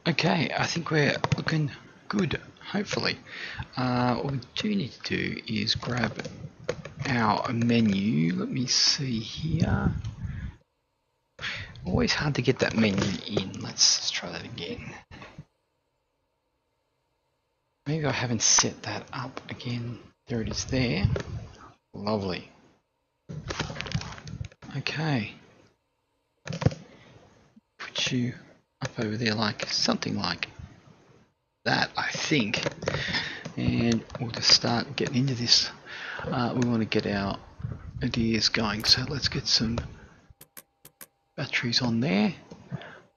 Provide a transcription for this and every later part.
Okay, I think we're looking good, hopefully. What we do need to do is grab our menu. Let me see here. Always hard to get that menu in. Let's try that again. Maybe I haven't set that up again. There it is there. Lovely. Okay. Put you up over there like something like that, I think. And we'll just start getting into this. We want to get our ideas going, so let's get some batteries on there.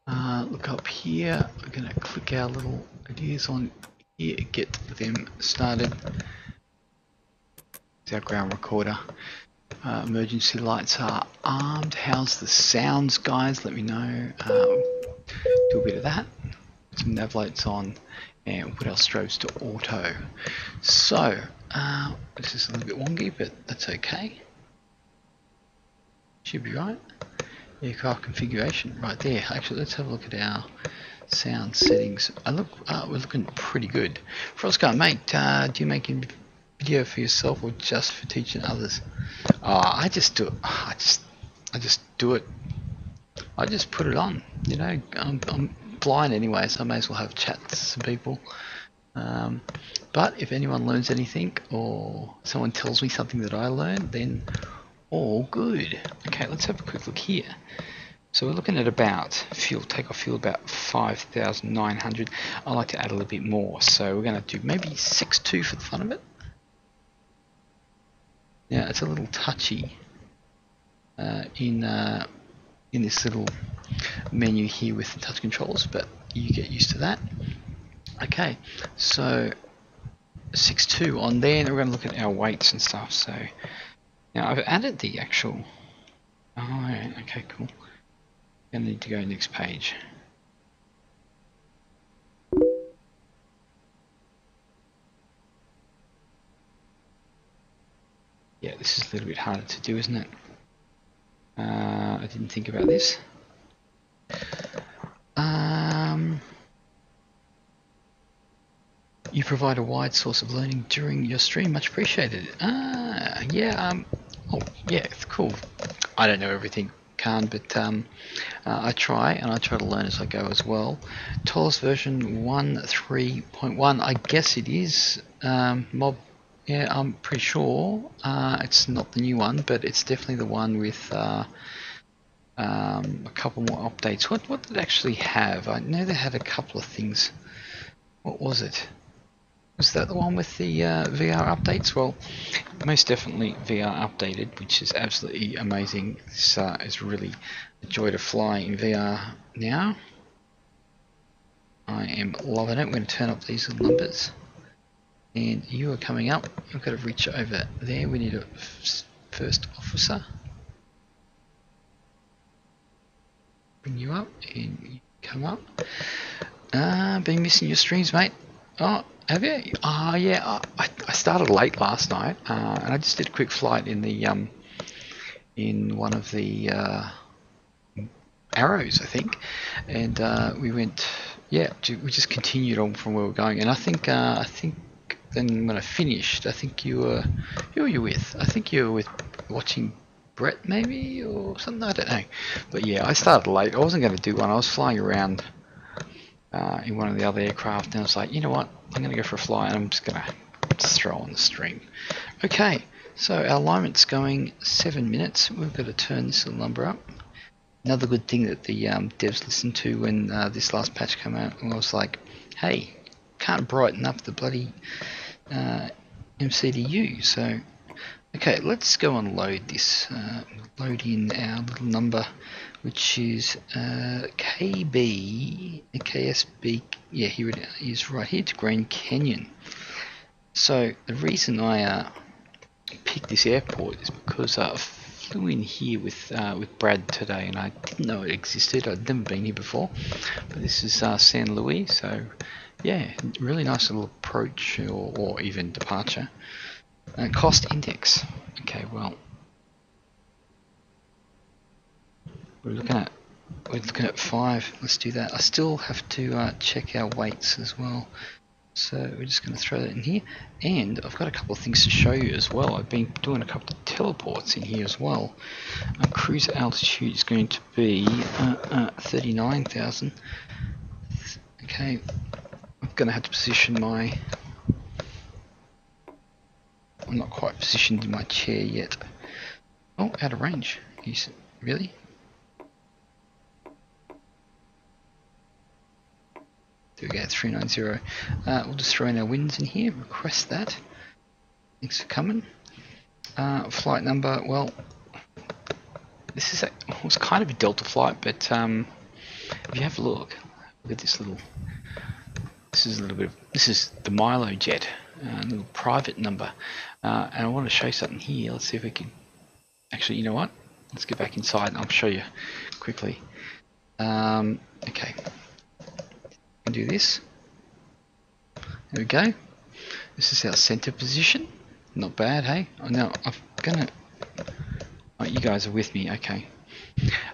Look up here. We're going to click our little ideas on here, get them started. It's our ground recorder. Emergency lights are armed. How's the sounds, guys? Let me know. Do a bit of that. Some nav lights on, and put our strobes to auto. So this is a little bit wonky, but that's okay. Should be right. Aircraft configuration right there. Actually, let's have a look at our sound settings. We're looking pretty good. Frostguard, mate, do you make a video for yourself or just for teaching others? I just do it. I just do it. I just put it on. You know, I'm blind anyway, so I may as well have chats to some people. But if anyone learns anything or someone tells me something that I learned, then all good. Okay, let's have a quick look here. So we're looking at about fuel, takeoff fuel about 5,900. I like to add a little bit more, so we're going to do maybe 6.2 for the fun of it. Now it's a little touchy in this little menu here with the touch controls, but you get used to that. Okay, so 6.2 on there, and we're going to look at our weights and stuff. So now I've added the actual. Oh, okay, cool. Gonna need to go next page. Yeah, this is a little bit harder to do, isn't it? I didn't think about this. You provide a wide source of learning during your stream. Much appreciated. Yeah. Oh, yeah. It's cool. I don't know everything, Khan, but I try, and I try to learn as I go as well. Toliss version 1.3.1. I guess it is. Mob. Yeah, I'm pretty sure it's not the new one, but it's definitely the one with a couple more updates. What did it actually have? I know they had a couple of things. What was it? Was that the one with the VR updates? Well, most definitely VR updated, which is absolutely amazing. This is really a joy to fly in VR now. I am loving it. We're going to turn up these little numbers. And you are coming up. I've got to reach over there. We need a first officer. Bring you up and you come up. Been missing your streams, mate. Oh, have you? Yeah. I started late last night, and I just did a quick flight in the in one of the arrows, I think, and we went. Yeah, we just continued on from where we were going, and I think then when I finished, I think you were. Who were you with? I think you were with watching Brett, maybe, or something. I don't know. But yeah, I started late. I wasn't going to do one. I was flying around in one of the other aircraft, and I was like, you know what? I'm going to go for a fly, and I'm just going to throw on the stream. Okay, so our alignment's going 7 minutes. We've got to turn this little number up. Another good thing that the devs listened to when this last patch came out, and I was like, hey, can't brighten up the bloody MCDU, so Okay, let's go and load this. Load in our little number, which is KSB. Yeah, here it is, right here to Grand Canyon. So the reason I picked this airport is because I flew in here with Brad today, and I didn't know it existed. I'd never been here before, but this is San Luis. So yeah, really nice little approach or even departure. Cost index. Okay, well, we're looking at 5. Let's do that. I still have to check our weights as well. So we're just going to throw that in here. And I've got a couple of things to show you as well. I've been doing a couple of teleports in here as well. Cruise altitude is going to be 39,000. Okay, I'm going to have to position my... I'm not quite positioned in my chair yet. Oh, out of range. Really? There we go, 390. We'll just throw in our winds in here, request that. Thanks for coming. Flight number, well, this was kind of a Delta flight, but if you have a look at this little, this is the Milo jet, little private number. And I want to show you something here. Let's see if we can, actually, you know what? Let's get back inside and I'll show you quickly. Okay. Do this. There we go. This is our center position. Not bad, hey? Now I'm gonna. Oh, you guys are with me, okay?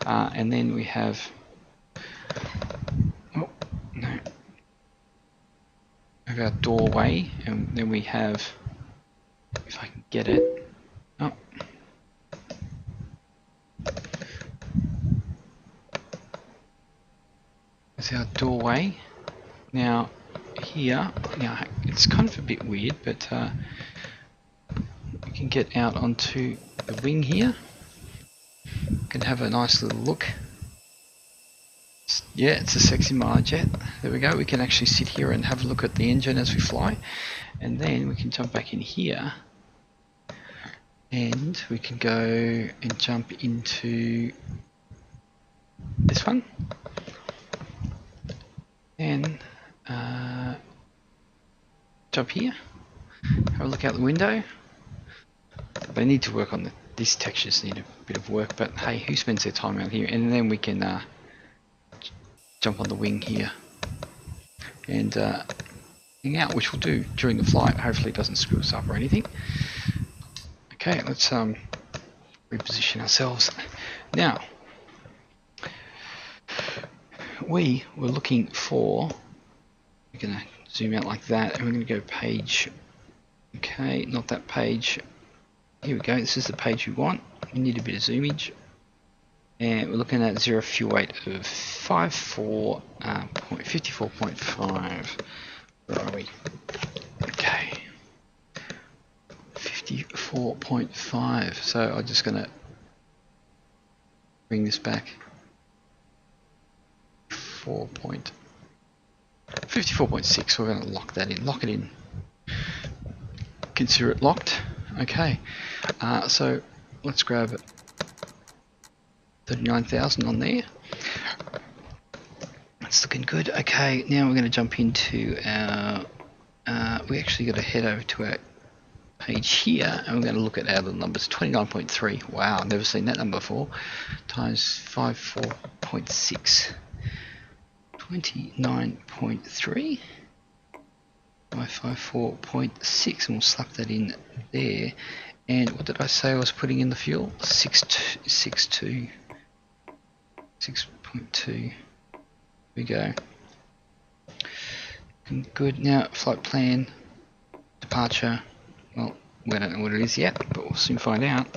And then we have. Oh no. We have our doorway, and then we have. If I can get it. Oh. There's our doorway. Now here, now it's kind of a bit weird, but we can get out onto the wing here. We can have a nice little look. Yeah, it's a sexy Milo jet. There we go. We can actually sit here and have a look at the engine as we fly, and then we can jump back in here, and we can go and jump into this one, and jump here, have a look out the window. They need to work on these textures, need a bit of work, but hey, who spends their time out here? And then we can jump on the wing here and hang out, which we'll do during the flight. Hopefully it doesn't screw us up or anything. Okay, let's reposition ourselves. Now, we were looking for, we're going to zoom out like that, and we're going to go page, okay, not that page, here we go, this is the page we want. We need a bit of zoomage, and we're looking at 0 fuel weight of 54.5, where are we, okay, 54.5, so I'm just going to bring this back, 54.6, we're going to lock that in, lock it in, consider it locked. Okay, so let's grab 39,000 on there, that's looking good. Okay, now we're going to jump into our, we actually got to head over to our page here, and we're going to look at our little numbers. 29.3, wow, I've never seen that number before, times 54.6. 29.3 by 54.6, and we'll slap that in there. And what did I say I was putting in the fuel? 6.2. Here we go. Good. Now flight plan, departure. Well, we don't know what it is yet, but we'll soon find out.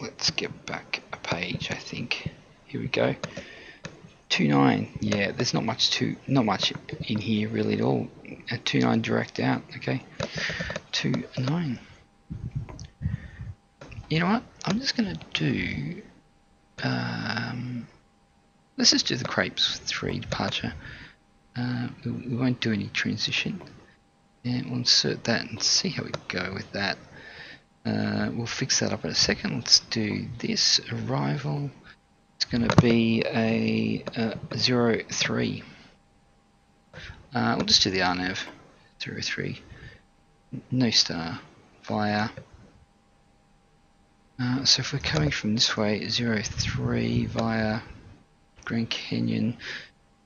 Let's get back a page. I think. Here we go. 29, yeah, there's not much in here really at all. 29 direct out, okay. 29. You know what? I'm just gonna do. Let's just do the Crepes 3 departure. We won't do any transition, and we'll insert that and see how we go with that. We'll fix that up in a second. Let's do this. Arrival. It's going to be a 03. We'll just do the RNAV. 03. No star. Via. So if we're coming from this way, 03 via Grand Canyon.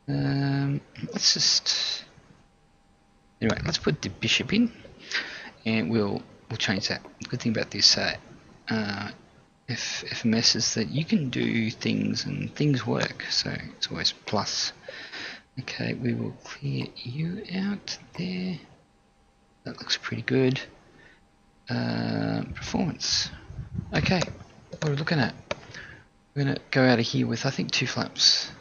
Let's just. Anyway, let's put the Bishop in, and we'll change that. The good thing about this FMS is that you can do things and things work, so it's always plus. Okay, we will clear you out there. That looks pretty good. Performance. Okay, what are we looking at? We're going to go out of here with, I think, 2 flaps.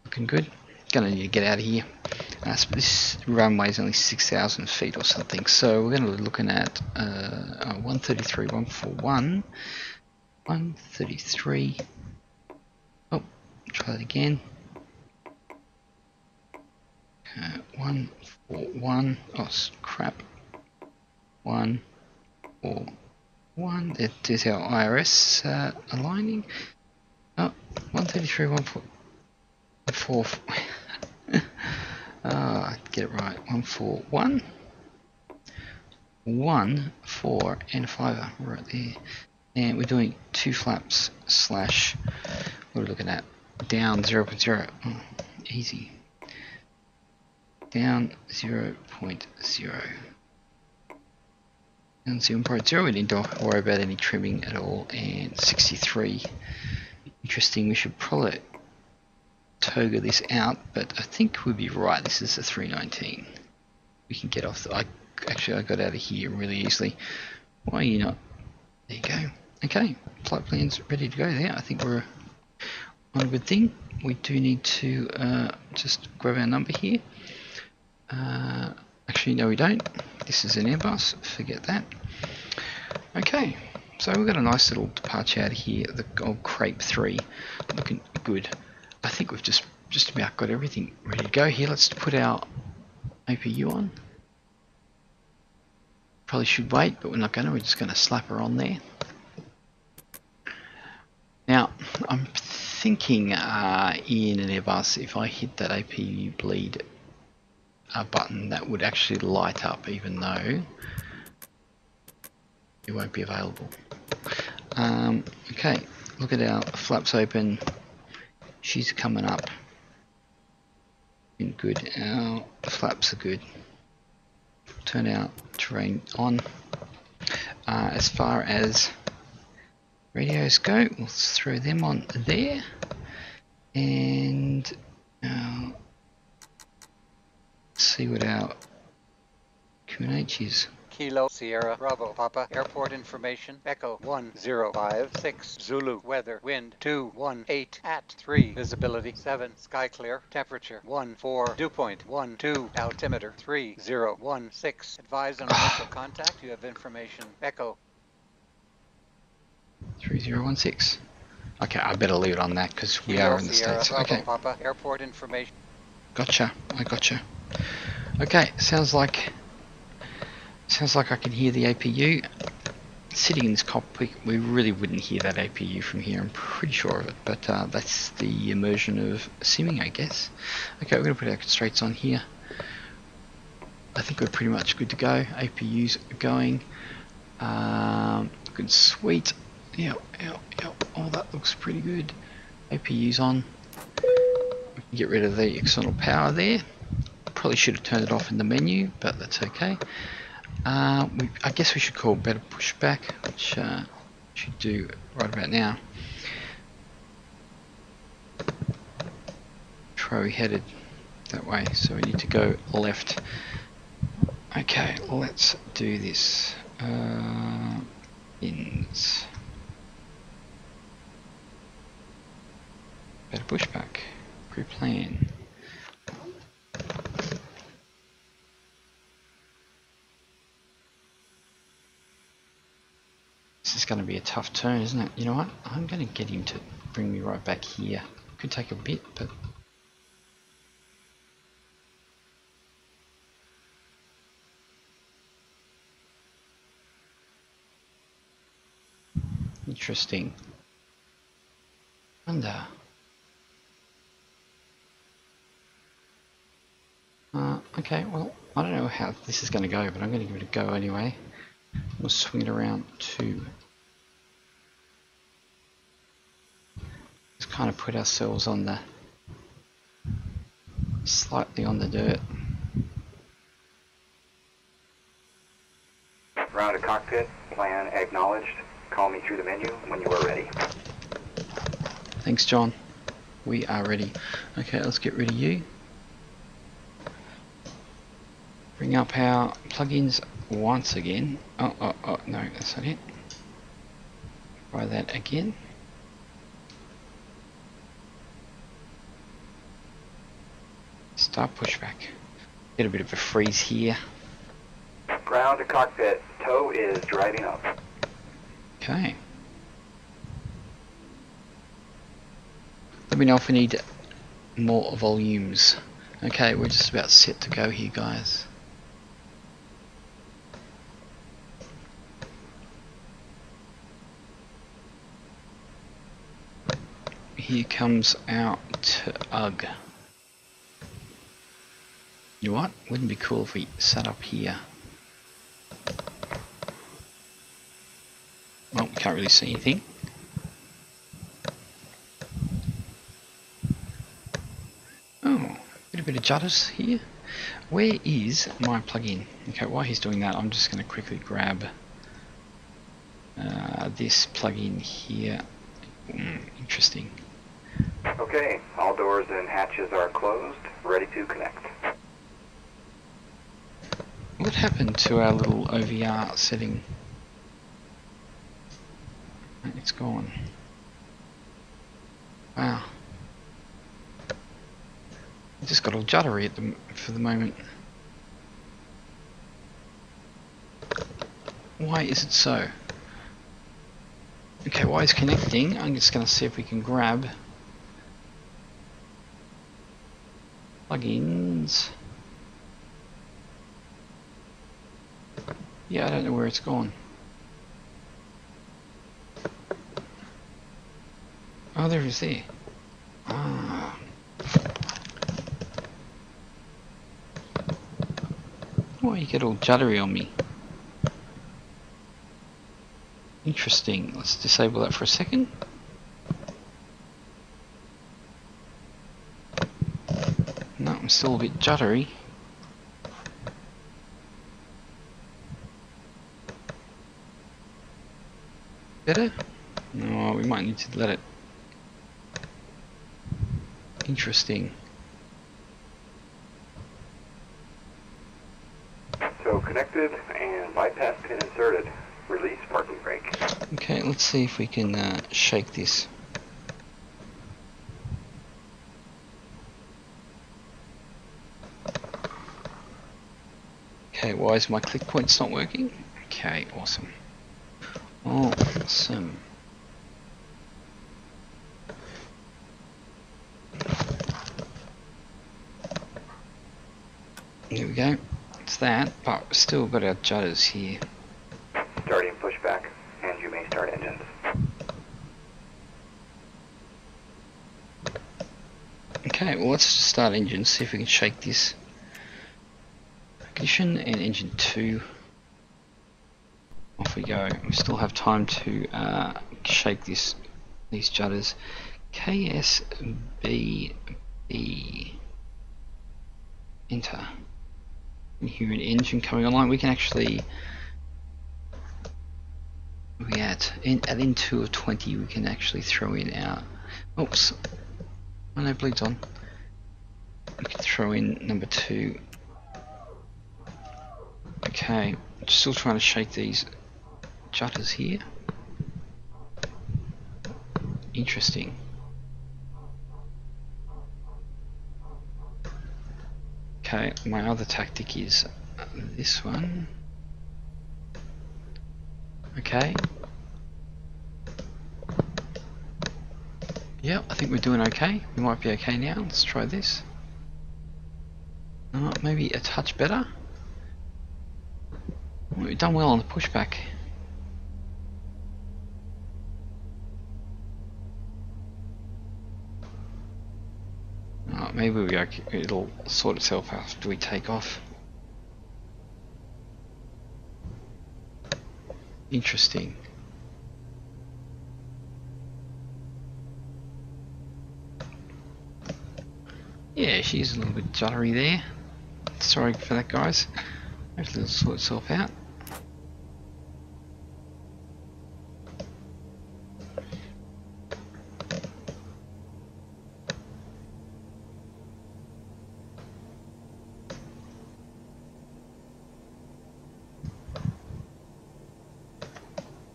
Looking good. Gonna need to get out of here. This runway is only 6,000 feet or something, so we're going to be looking at 133, 141, 133. Oh, try that again. 141. Oh crap. 141. There's our IRS aligning. Oh, 133, 144. Get it right. 141, 1, 4, and 5 right there. And we're doing 2 flaps slash. What are we looking at? Down 0.0. Oh, easy. Down 0.0. Down 0.0. We need to worry about any trimming at all. And 63. Interesting. We should probably toga this out, but I think we'd be right. This is a 319. We can get off. I got out of here really easily. Why are you not? There you go. Okay, flight plan's ready to go there. I think we're on a good thing. We do need to just grab our number here. Actually, no, we don't. This is an Airbus. Forget that. Okay, so we've got a nice little departure out of here. The old Crepe 3, looking good. I think we've just about got everything ready to go here. Let's put our APU on. Probably should wait, but we're not going to. We're just going to slap her on there. Now, I'm thinking in an Airbus, if I hit that APU bleed button, that would actually light up, even though it won't be available. Okay, look at our flaps open. She's coming up. Been good. Our flaps are good. Turn our terrain on. As far as radios go, we'll throw them on there. And see what our QNH is. Kilo Sierra Bravo Papa Airport information Echo 1056 Zulu weather wind 218 at 3 visibility 7 sky clear temperature 14 dew point 12 altimeter 3016 advise on initial contact. You have information Echo 3016. Okay, I better leave it on that because we are in the Sierra States. Bravo Okay. Papa Airport information. Gotcha. I gotcha. Okay, sounds like I can hear the APU. Sitting in this cockpit, we really wouldn't hear that APU from here, I'm pretty sure of it, but that's the immersion of simming, I guess. Okay, we're going to put our constraints on here. I think we're pretty much good to go. APUs are going. Looking sweet. Yeah. Oh, that looks pretty good. APU's on. We can get rid of the external power there. Probably should have turned it off in the menu, but that's okay. I guess we should call better pushback, which we should do right about now. Try we headed that way, so we need to go left. Okay, let's do this. Ins. Better pushback. Pre-plan. This is going to be a tough turn, isn't it? You know what? I'm going to get him to bring me right back here. Could take a bit, but... Interesting. Wonder. Okay, well, I don't know how this is going to go, but I'm going to give it a go anyway. We'll swing it around to just kind of put ourselves on the slightly on the dirt. Ground to cockpit, plan acknowledged. Call me through the menu when you are ready. Thanks, John. We are ready. Okay, let's get rid of you. Bring up our plugins once again. Oh, no, that's not it. Try that again. Start pushback. Get a bit of a freeze here. Ground to cockpit, tow is driving up. Okay. Let me know if we need more volumes. Okay, we're just about set to go here, guys. Here comes our tug. You know what? Wouldn't it be cool if we sat up here? Well, we can't really see anything. Oh, a bit of judders here. Where is my plugin? Okay, while he's doing that, I'm just going to quickly grab this plugin here. Interesting. Okay, all doors and hatches are closed, ready to connect. What happened to our little OVR setting? It's gone. Wow. It just got all juddery for the moment. Why is it so? Okay, while he's connecting, I'm just going to see if we can grab plugins. Yeah, I don't know where it's gone. Oh, there it is there. Ah. Why you get all juddery on me? Interesting. Let's disable that for a second. No, I'm still a bit juddery. Better? No, we might need to let it. Interesting. So connected and bypass pin inserted. Release parking brake. Okay, let's see if we can shake this. Okay, why is my click points not working? Okay, awesome. Awesome. There we go. It's that, but we've still got our judders here. Starting pushback, and you may start engines. Okay, well let's just start engines, see if we can shake this. Ignition and engine 2. Off we go. We still have time to shake these judders. KSBB. Enter. And hear an engine coming online. We can actually. We at N2 of 20. We can actually throw in our. Oops. Oh no, bleeds on. We can throw in number 2. Okay, still trying to shake these judders here. Interesting. Okay, my other tactic is this one. Okay. Yep, I think we're doing okay. We might be okay now. Let's try this. Maybe a touch better. We've done well on the pushback. maybe it'll sort itself out after we take off. Interesting. Yeah, she's a little bit juddery there. Sorry for that, guys. Hopefully it'll sort itself out.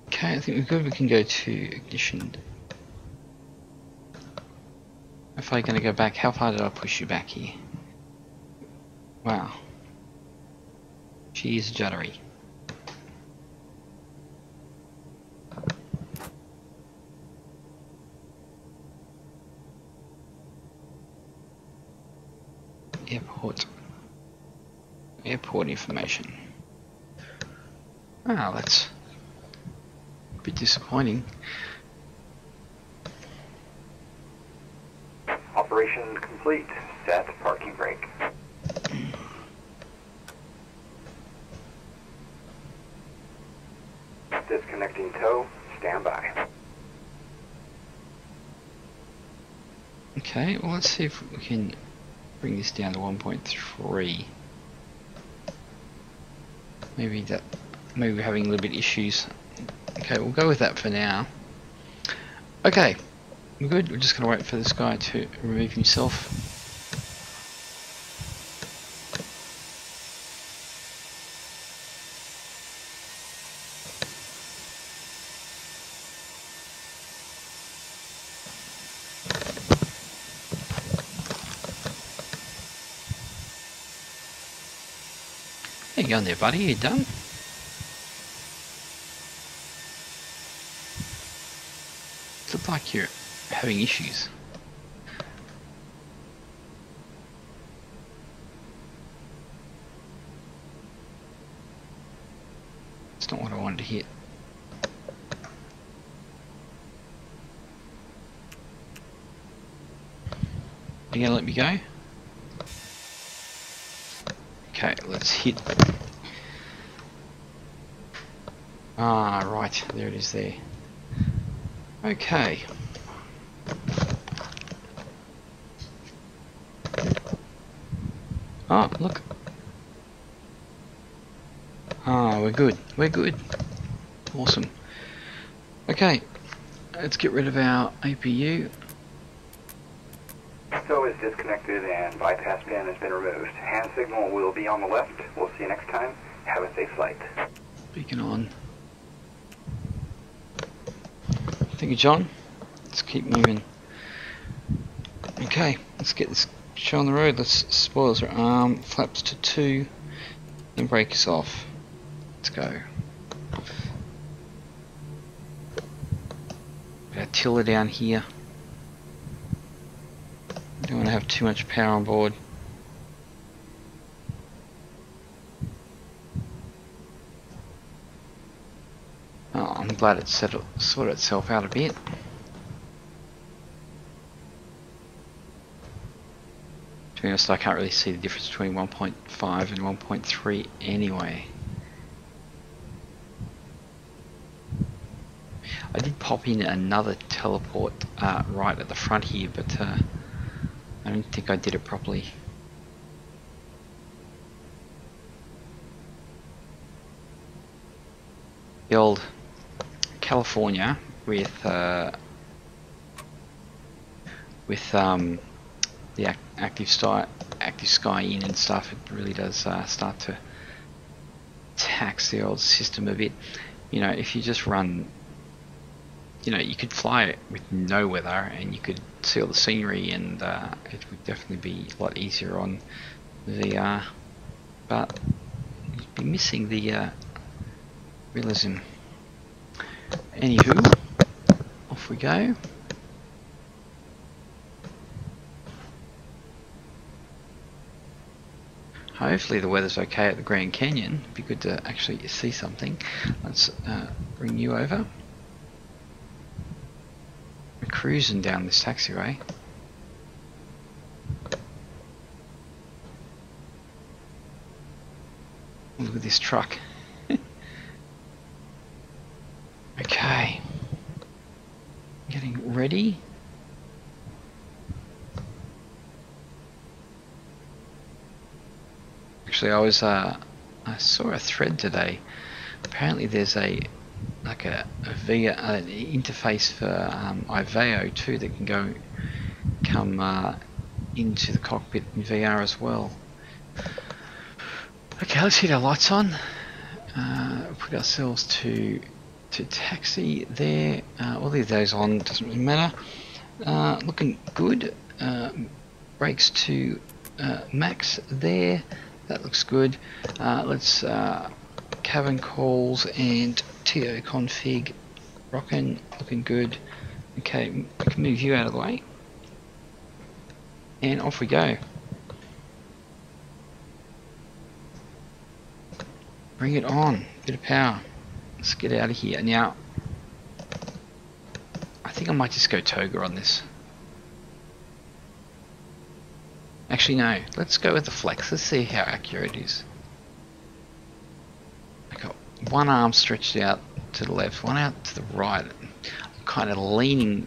Okay, I think we're good. We can go to ignition. If I'm going to go back, how far did I push you back here? Wow. She is juddery. Airport information. Wow, that's a bit disappointing. Operation complete. Set parking brake. Disconnecting tow. Stand by. Okay, well let's see if we can bring this down to 1.3. Maybe we're having a little bit issues. Okay, we'll go with that for now. Okay, we're good. We're just going to wait for this guy to remove himself. How you going there, buddy? You done? Look like you're having issues. It's not what I wanted to hit. You gonna let me go? Okay, let's hit. Ah, right, there it is there. Okay. Oh, look. Ah, we're good. We're good. Awesome. Okay, let's get rid of our APU. Tow is disconnected and bypass pin has been removed. Hand signal will be on the left. We'll see you next time. Have a safe flight. Beacon on. Thank you, John. Let's keep moving. Okay, let's get this show on the road. Let's spoilers are arm, flaps to 2, then brake us off. Let's go. Put our tiller down here. Don't want to have too much power on board. Oh, I'm glad it sorted itself out a bit. To be honest, I can't really see the difference between 1.5 and 1.3 anyway. I did pop in another teleport right at the front here, but I don't think I did it properly. The old California with the active sky in and stuff, it really does start to tax the old system a bit. You know, if you just run, you know, you could fly it with no weather and you could see all the scenery, and it would definitely be a lot easier on VR, but you'd be missing the realism. Anywho, off we go. Hopefully the weather's okay at the Grand Canyon. It'd be good to actually see something. Let's bring you over. We're cruising down this taxiway. with this truck. Okay. Getting ready. Actually, I saw a thread today. Apparently, there's an interface for iVeo too that can come into the cockpit in VR as well. Okay, let's hit our lights on. Put ourselves to taxi there. We'll leave those on, doesn't really matter. Looking good. Brakes to max there. That looks good. Let's cabin calls and TO config rocking, looking good. Okay, I can move you out of the way. And off we go. Bring it on, bit of power. Let's get out of here. Now, I think I might just go Toga on this. Actually no, let's go with the flex. Let's see how accurate it is. I got one arm stretched out to the left, one out to the right. I'm kind of leaning.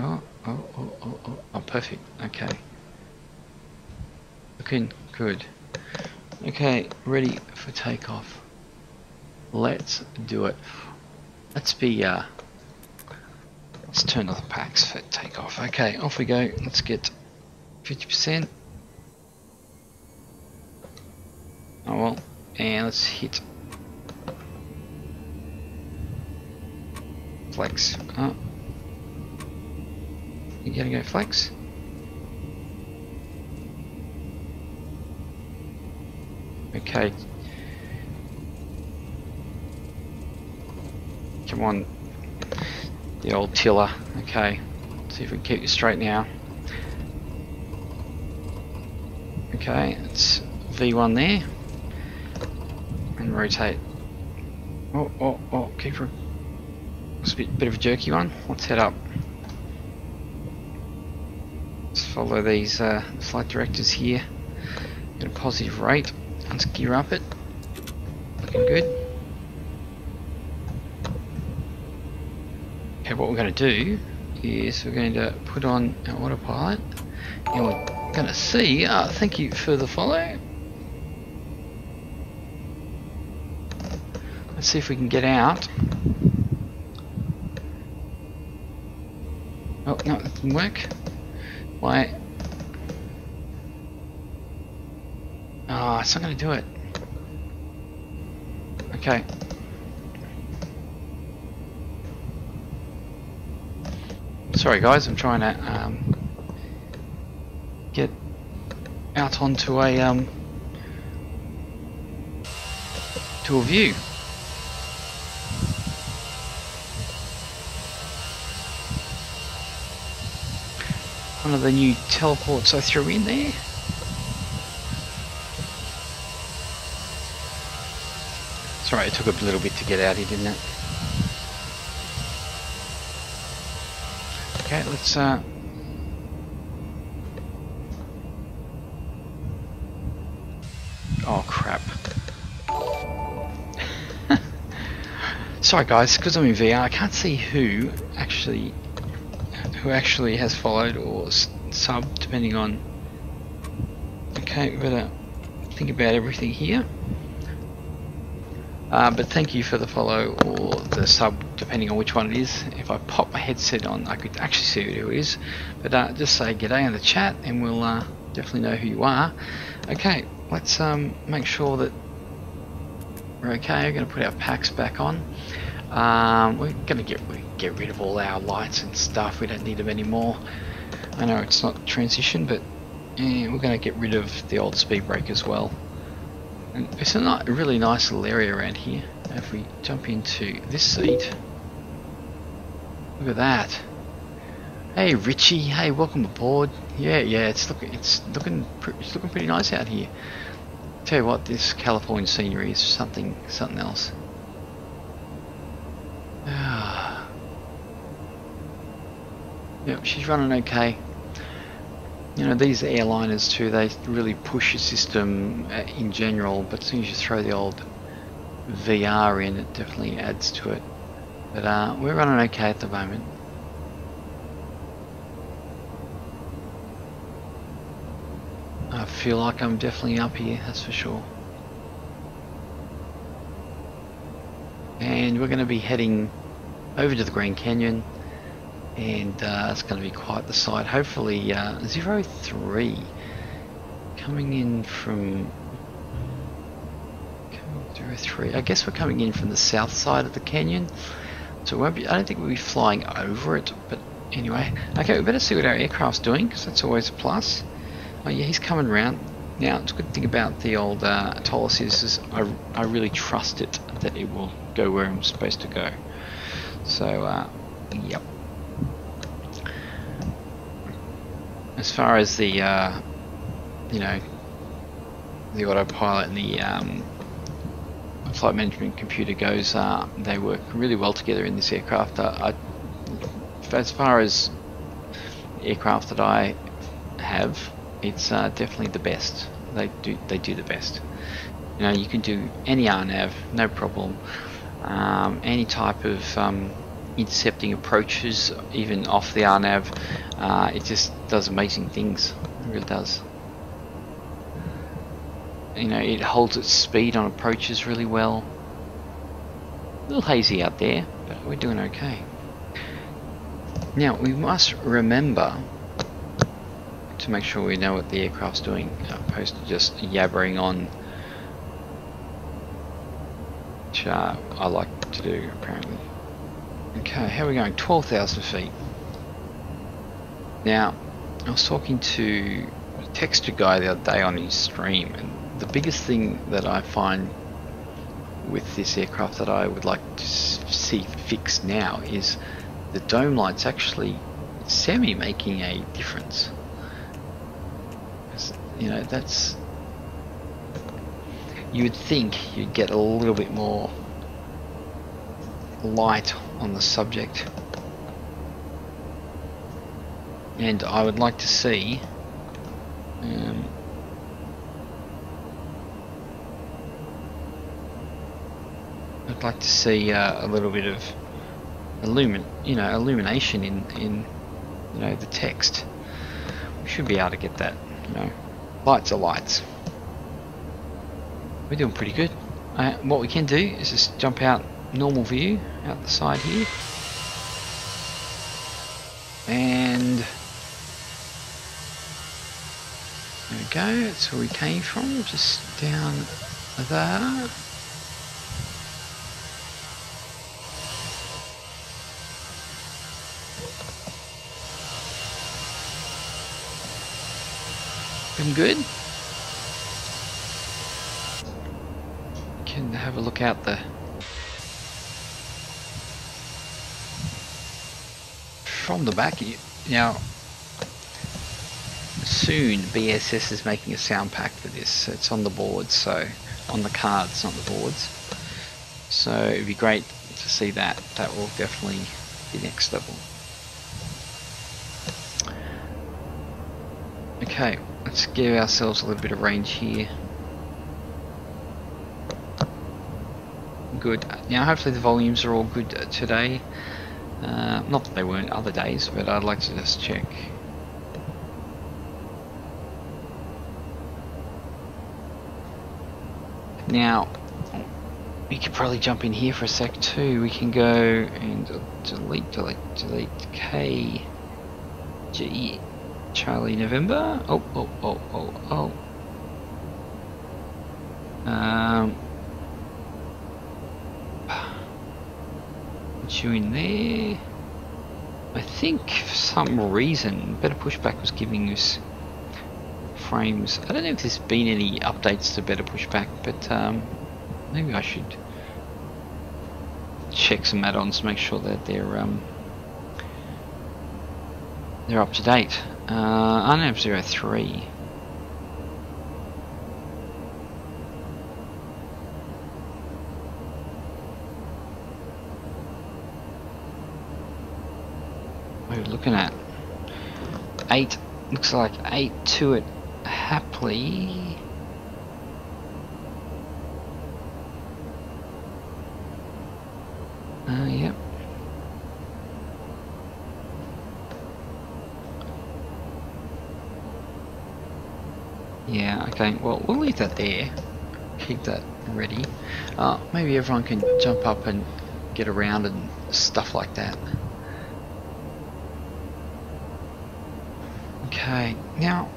Oh, perfect. Okay. Looking good. Okay, ready for takeoff. Let's do it. Let's turn off the packs for takeoff. Okay, off we go. Let's get 50%. Oh well, and let's hit flex. Oh, you gotta go flex. Okay. Come on. The old tiller. Okay. Let's see if we can keep you straight now. Okay, it's V1 there. And rotate. Oh, keep her. It's a bit of a jerky one. Let's head up. Let's follow these flight directors here. Get a positive rate. Let's gear up it. Looking good. Okay, what we're going to do is we're going to put on our autopilot and we're going to see, thank you for the follow. Let's see if we can get out. Oh, no, that didn't work. Why? Oh, it's not going to do it. Okay. Sorry guys, I'm trying to get out onto a view. One of the new teleports I threw in there. Sorry, it took a little bit to get out here, didn't it? Okay, let's oh crap. Sorry guys, because I'm in VR, I can't see who actually has followed or subbed, depending on. Okay, we better think about everything here. But thank you for the follow or the sub, depending on which one it is. If I pop my headset on, I could actually see who it is. But just say g'day in the chat, and we'll definitely know who you are. Okay, let's make sure that we're okay. We're going to put our packs back on. We're going to get rid of all our lights and stuff. We don't need them anymore. I know it's not transition, but we're going to get rid of the old speed brake as well. And it's a really nice little area around here. If we jump into this seat, look at that. Hey Richie, hey, welcome aboard. Yeah, it's looking pretty nice out here. Tell you what, this California scenery is something else. Yep, she's running okay. You know, these airliners too, they really push your system in general, but as soon as you throw the old VR in, it definitely adds to it. But we're running okay at the moment. I feel like I'm definitely up here, that's for sure. And we're going to be heading over to the Grand Canyon, and it's going to be quite the sight. Hopefully 03 coming in from 03. I guess we're coming in from the south side of the canyon, so it won't be, I don't think we'll be flying over it, but anyway. Okay, we better see what our aircraft's doing, because that's always a plus. Oh yeah, he's coming around. Now, it's a good thing about the old Tallis is I really trust it that it will go where I'm supposed to go. So, yep. As far as the, you know, the autopilot and the flight management computer goes, they work really well together in this aircraft. As far as aircraft that I have, it's definitely the best. They do the best. You know, you can do any RNAV, no problem. Any type of intercepting approaches, even off the RNAV, it just does amazing things. It really does. You know, it holds its speed on approaches really well. A little hazy out there, but we're doing okay. Now, we must remember to make sure we know what the aircraft's doing, opposed to just yabbering on, which I like to do apparently. Okay, how are we going? 12,000 feet. Now, I was talking to a texture guy the other day on his stream, and the biggest thing that I find with this aircraft that I would like to see fixed now is the dome lights actually semi-making a difference. You know, that's, you would think you'd get a little bit more light on the subject, and I would like to see I'd like to see a little bit of illumination in you know, the text. We should be able to get that. You know, lights are lights. We're doing pretty good. What we can do is just jump out normal view out the side here, and there we go. That's where we came from, just down there. Looking good. Can have a look out the from the back. Now, soon BSS is making a sound pack for this. It's on the board, so on the cards, not the boards. So it'd be great to see that. That will definitely be next level. Okay, let's give ourselves a little bit of range here. Good. Now hopefully the volumes are all good today. Not that they weren't other days, but I'd like to just check. Now, we could probably jump in here for a sec too. We can go and delete K, G, Charlie November. Put you in there. I think for some reason Better Pushback was giving us frames. I don't know if there's been any updates to Better Pushback, but maybe I should check some add-ons to make sure that they're up to date. Untitled 03. We're looking at 8 Looks like 8 to it happily. Yep. Yeah, okay, well, we'll leave that there. Keep that ready. Maybe everyone can jump up and get around and stuff like that. Okay, now,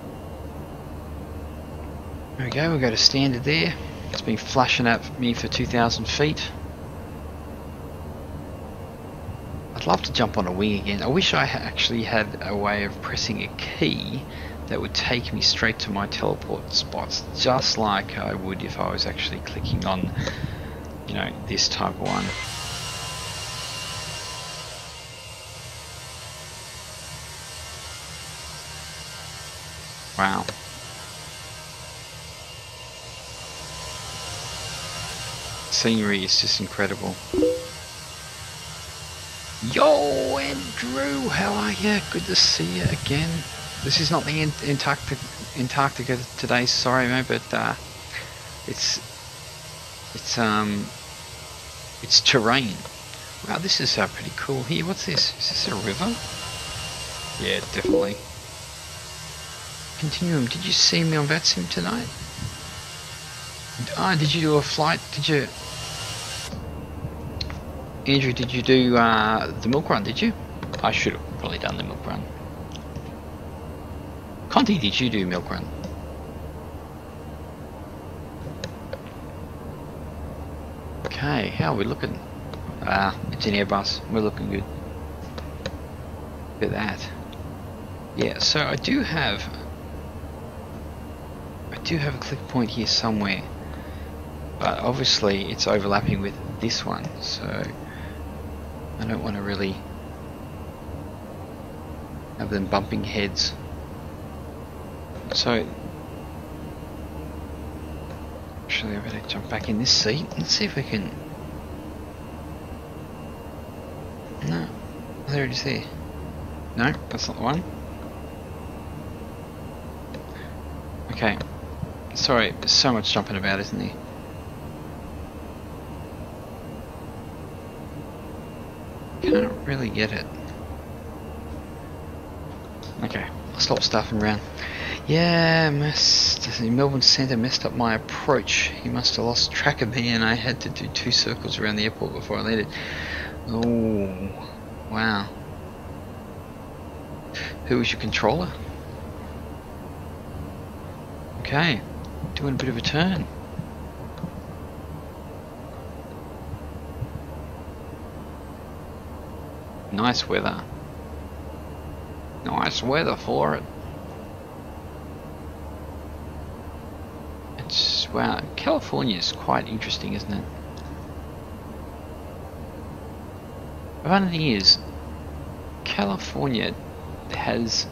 there we go, we'll go to standard there. It's been flashing at me for 2,000 feet. I'd love to jump on a wing again. I wish I actually had a way of pressing a key that would take me straight to my teleport spots, just like I would if I was actually clicking on, you know, this type one. Wow. Scenery is just incredible. Yo, Andrew, how are you? Good to see you again. This is not the Antarctica today, sorry mate, but it's terrain. Wow, this is pretty cool here. What's this? Is this a river? Yeah, definitely. Continuum, did you see me on VATSIM tonight? Did you do a flight? Did you... Andrew, did you do the milk run, did you? I should have probably done the milk run. Conti, did you do milk run? Okay, how are we looking? It's an Airbus. We're looking good. Look at that. Yeah, so I do have a click point here somewhere, but obviously it's overlapping with this one, so I don't want to really have them bumping heads. So actually I better jump back in this seat. Let's see if we can... No, there it is there. No, that's not the one. Okay, sorry, there's so much jumping about, isn't there? Can't really get it. Okay, I'll stop stuffing around. Yeah, Melbourne Centre messed up my approach. He must have lost track of me and I had to do 2 circles around the airport before I landed. Oh, wow. Who was your controller? Okay, doing a bit of a turn. Nice weather. Nice weather for it. It's, wow, California is quite interesting, isn't it? The funny thing is, California has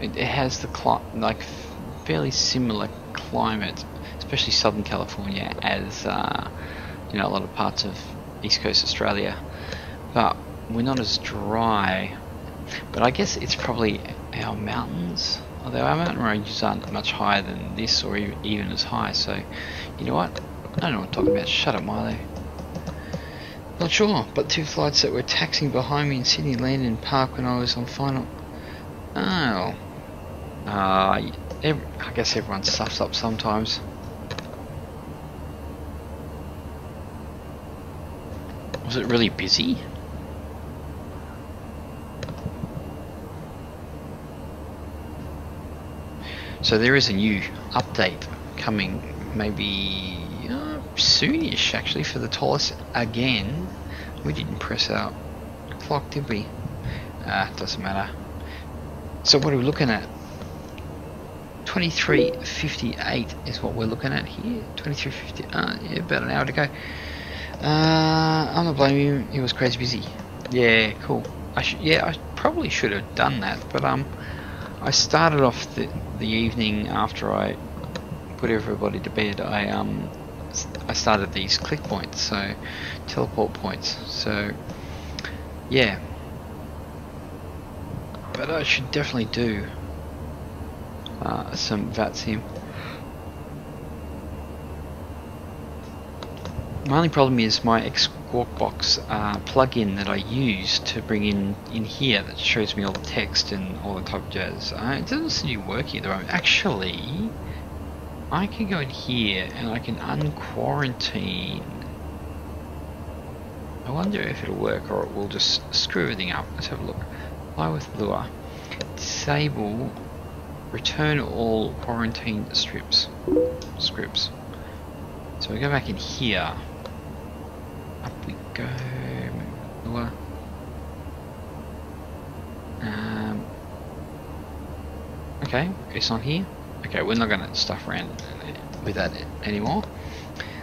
the fairly similar climate, especially Southern California, as you know, a lot of parts of East Coast Australia, but we're not as dry. But I guess it's probably our mountains, although our mountain ranges aren't much higher than this or even as high, so you know what, I don't know what I'm talking about. Shut up, Milo. Not sure, but 2 flights that were taxiing behind me in Sydney landed in park when I was on final. Oh. I guess everyone stuffs up sometimes. Was it really busy? So there is a new update coming, maybe soonish actually, for the Tallis again. We didn't press our clock, did we? Doesn't matter. So what are we looking at? 23:58 is what we're looking at here. 23:50. Yeah, about an hour to go. I'm not blaming him. He was crazy busy. Yeah, cool. I probably should have done that, but I started off the evening after I put everybody to bed. I started these click points, so teleport points. So yeah. but I should definitely do some VATs here. My only problem is my Squawk Box plugin that I use to bring in here that shows me all the text and all the type of jazz. It doesn't seem to be working at the moment. Actually, I can go in here and I can unquarantine. I wonder if it'll work or it will just screw everything up. Let's have a look. Fly with lure. Disable. Return all quarantine scripts. So we go back in here. Up we go. Lure. Okay, it's on here. Okay, we're not going to stuff around with that anymore.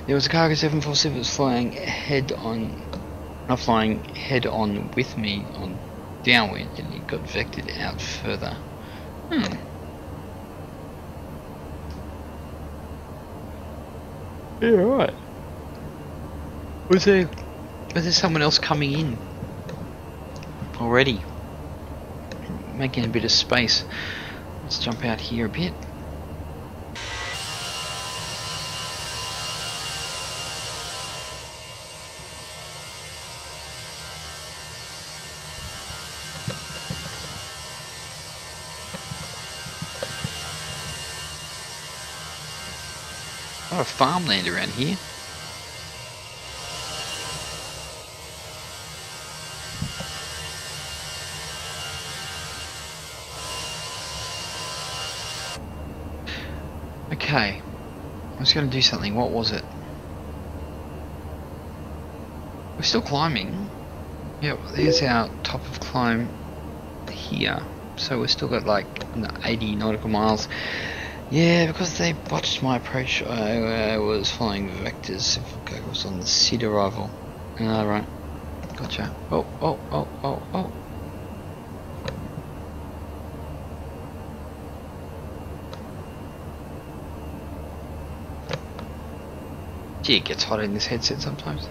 There was a cargo 747 that was flying head on, not flying head on with me on downwind, and it got vectored out further. Yeah, right. Was there someone else coming in already? Making a bit of space. Let's jump out here a bit. A lot of farmland around here. Okay, I was going to do something. What was it? We're still climbing. Yep, there's our top of climb here. So we've still got like 80 nautical miles. Yeah, because they botched my approach. I was following vectors. I was on the SID arrival. Right. Gotcha. Oh. Gee, it gets hot in this headset sometimes.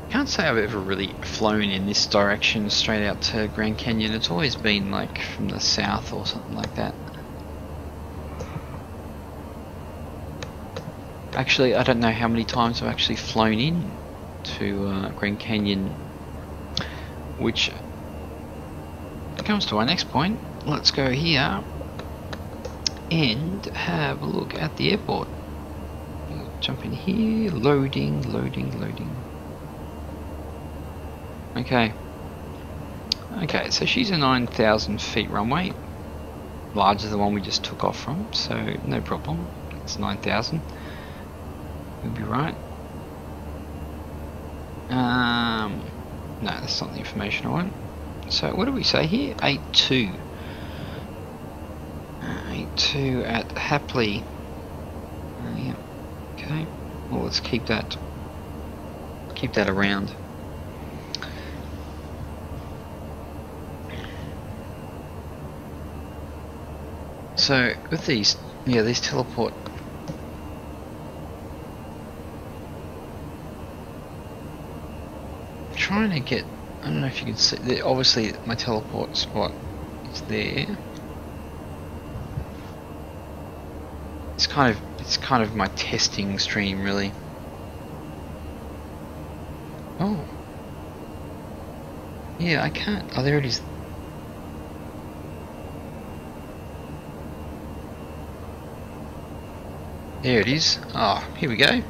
Can't say I've ever really flown in this direction straight out to Grand Canyon. It's always been like from the south or something like that. Actually, I don't know how many times I've actually flown in to Grand Canyon, which comes to our next point. Let's go here and have a look at the airport. Jump in here, loading. Okay, so she's a 9,000 feet runway, larger than the one we just took off from, so no problem. It's 9,000. We'll be right. No, that's not the information I want. So what do we say here? 82. 82 at Hapley. Yeah. Okay. Well, let's keep that around. So with these teleport. I'm trying to get. I don't know if you can see. Obviously, my teleport spot is there. It's kind of my testing stream, really. Oh. Yeah, I can't. Oh, there it is. There it is. Oh, here we go.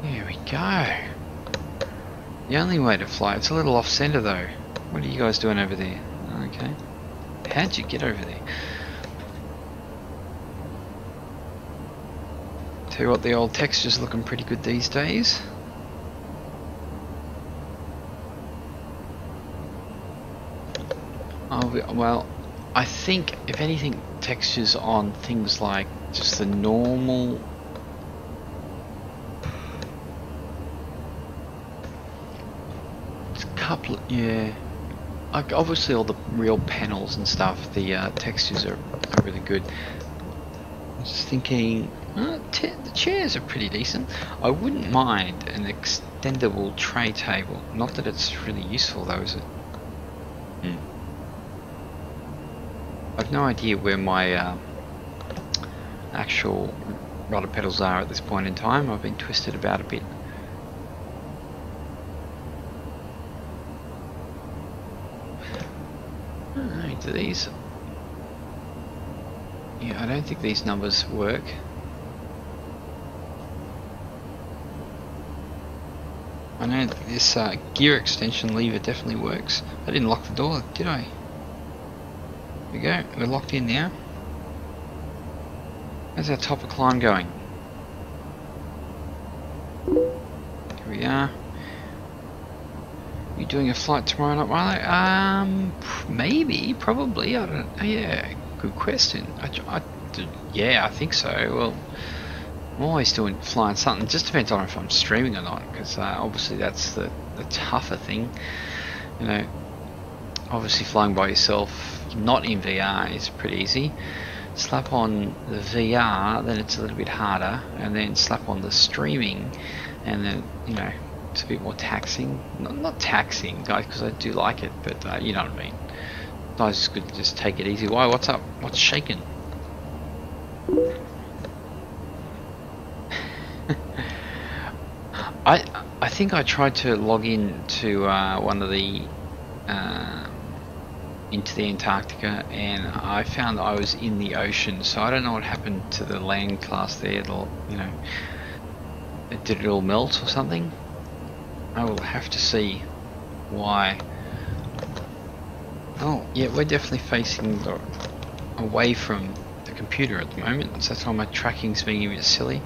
There we go. The only way to fly. It's a little off center though. What are you guys doing over there? Okay. How'd you get over there? Tell you what, the old texture's looking pretty good these days. Oh, well, I think, if anything, textures on things like just the normal... yeah. like obviously all the real panels and stuff, the textures are really good. I was just thinking, the chairs are pretty decent. I wouldn't mind an extendable tray table. Not that it's really useful though, is it? I've no idea where my actual rudder pedals are at this point in time. I've been twisted about a bit. Do these? Yeah, I don't think these numbers work. I know this gear extension lever definitely works. I didn't lock the door, did I? There we go, we're locked in now. How's our top of climb going? Here we are. You doing a flight tomorrow night, Milo? Maybe, probably. I don't. Yeah, good question. Yeah, I think so. Well, I'm always flying something. Just depends on if I'm streaming or not, because obviously that's the tougher thing. You know, obviously flying by yourself, not in VR, is pretty easy. Slap on the VR, then it's a little bit harder, and then slap on the streaming, and then it's a bit more taxing. Not taxing, guys, because I do like it, but you know what I mean. Guys, it's good to just take it easy. Why? What's up? What's shaking? I think I tried to log in to one of the into the Antarctica, and I found that I was in the ocean. So I don't know what happened to the land class there. Did it all melt or something? I will have to see why. Oh, yeah, we're definitely facing away from the computer at the moment, so that's why my tracking's being a bit silly.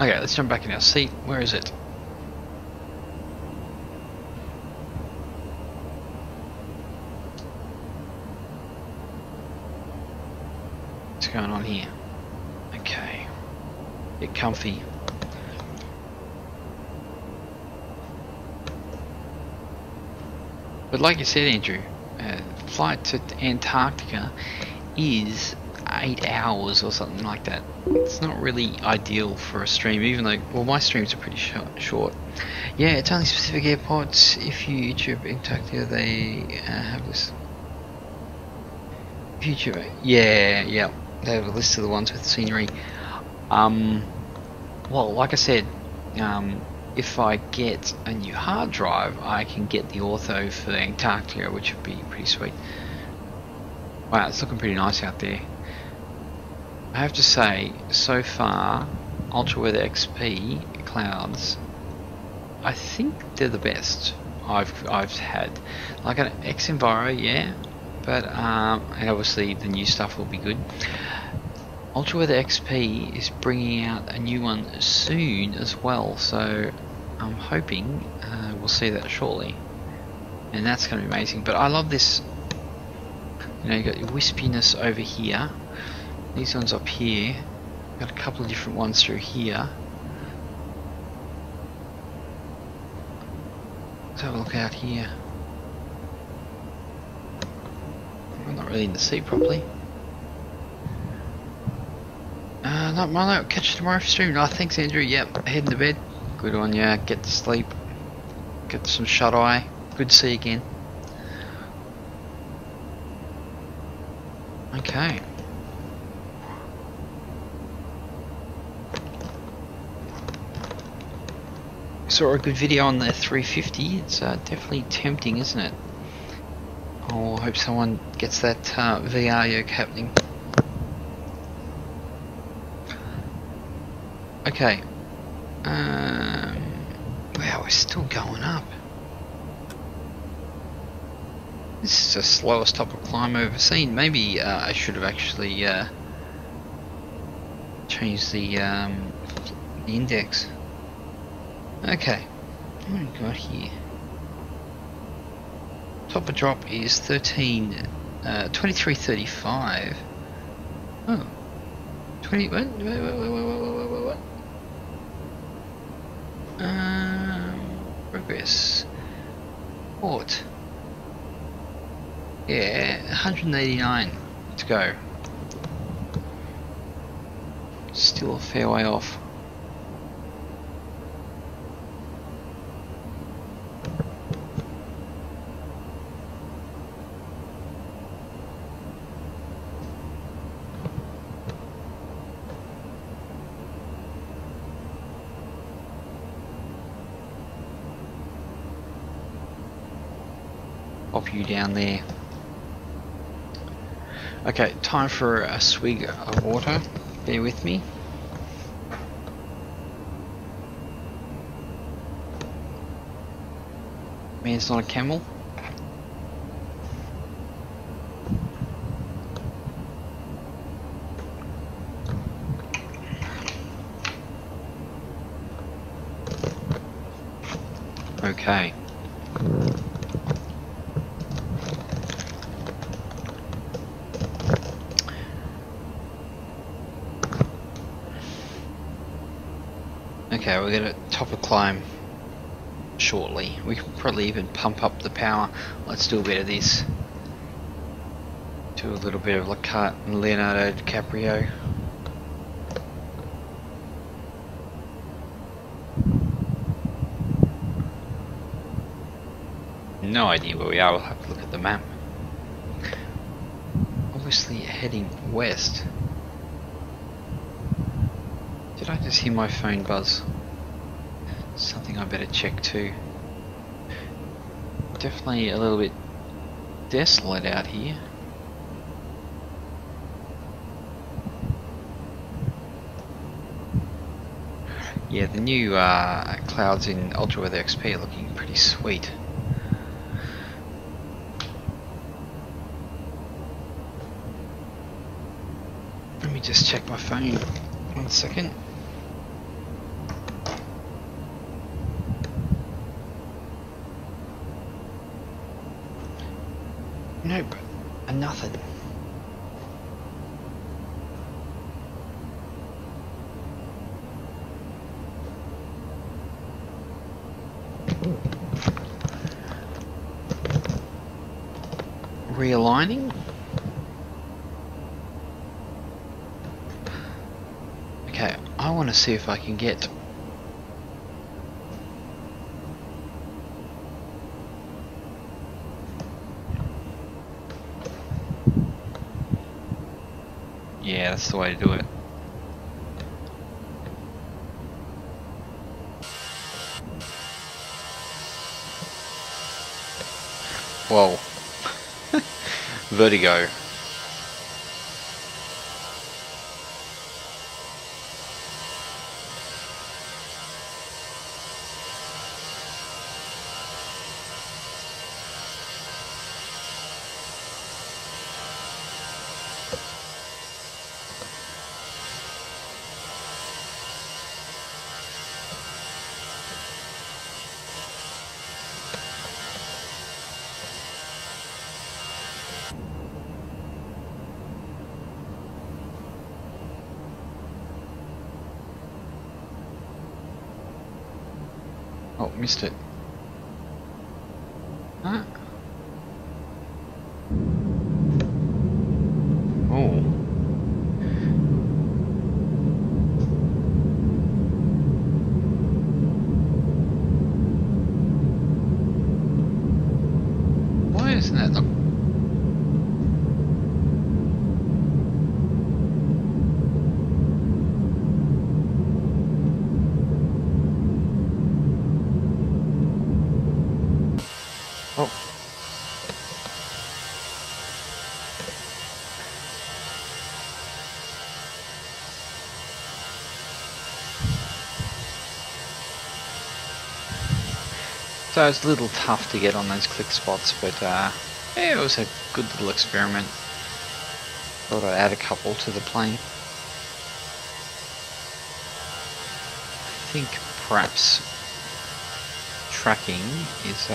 Okay, let's jump back in our seat. Where is it? What's going on here? Okay. Get comfy. But like you said, Andrew, flight to Antarctica is 8 hours or something like that. It's not really ideal for a stream, even though, well, my streams are pretty short. Yeah, it's only specific airports. If you YouTube Antarctica, they have this. YouTube, yeah, they have a list of the ones with scenery. Well, like I said, if I get a new hard drive, I can get the ortho for Antarctica, which would be pretty sweet. Wow, it's looking pretty nice out there. I have to say, so far, Ultra Weather XP clouds, I think they're the best I've had. Like an X-Enviro, yeah, but and obviously the new stuff will be good. Ultra Weather XP is bringing out a new one soon as well, so I'm hoping we'll see that shortly, and that's going to be amazing. But I love this. You got your wispiness over here. These ones up here. Got a couple of different ones through here. Let's have a look out here. I'm not really in the seat properly. Not Milo, catch you tomorrow for stream. No, thanks Andrew. Yep, heading to bed. Good on ya, get to sleep. Get some shut eye. Good to see you again. Okay. Saw a good video on the 350. It's definitely tempting, isn't it? Oh, I hope someone gets that VR yoke happening. Okay. Wow, we're still going up. This is the slowest top of climb I've ever seen. Maybe I should have actually changed the index. Okay, what have we got here? Top of drop is 2335. Oh, 20. What? Progress. Port. Yeah, 189 to go. Still a fair way off. Pop you down there. Okay, time for a swig of water. Bear with me. Man's not a camel. Okay. Okay, we're gonna top a climb shortly. We can probably even pump up the power. Let's do a bit of this. Do a little bit of Leonardo DiCaprio. No idea where we are, we'll have to look at the map. Obviously heading west. Did I just hear my phone buzz? Something I better check too. Definitely a little bit desolate out here. Yeah, the new clouds in Ultra Weather XP are looking pretty sweet. Let me just check my phone. 1 second. Nope, nothing. Realigning. Okay, I want to see if I can get yeah, that's the way to do it. Whoa. Vertigo. Oh, missed it. Huh? Oh. Why isn't that look? Oh. So it's a little tough to get on those click spots, but yeah, it was a good little experiment. Thought I'd add a couple to the plane. I think perhaps tracking is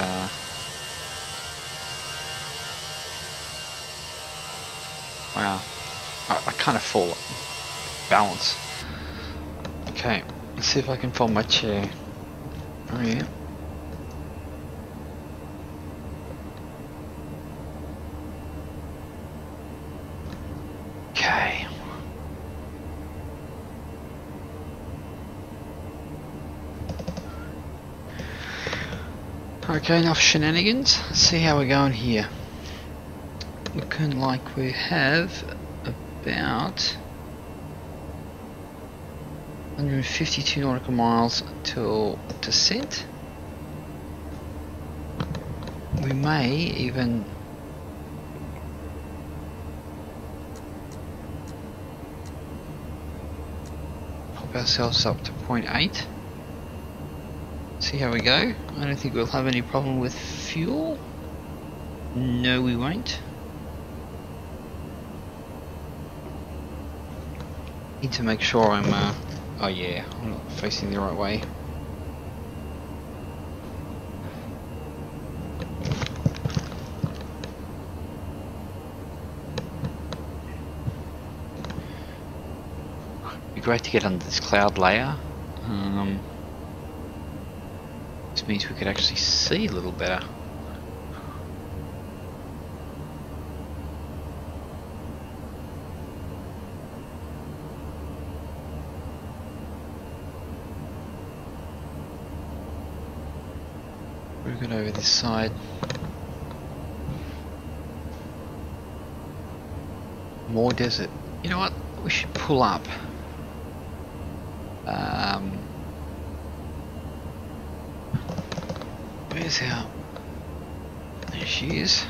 wow, I kind of fall balance. Okay, let's see if I can fold my chair. Oh yeah. Okay, enough shenanigans. Let's see how we're going here. Looking like we have about 152 nautical miles till descent. We may even pop ourselves up to 0.8. See how we go. I don't think we'll have any problem with fuel. No, we won't. Need to make sure I'm oh yeah, I'm not facing the right way. It'd be great to get under this cloud layer. This means we could actually see a little better. We've got over this side. More desert. You know what? We should pull up. Where's our... There she is.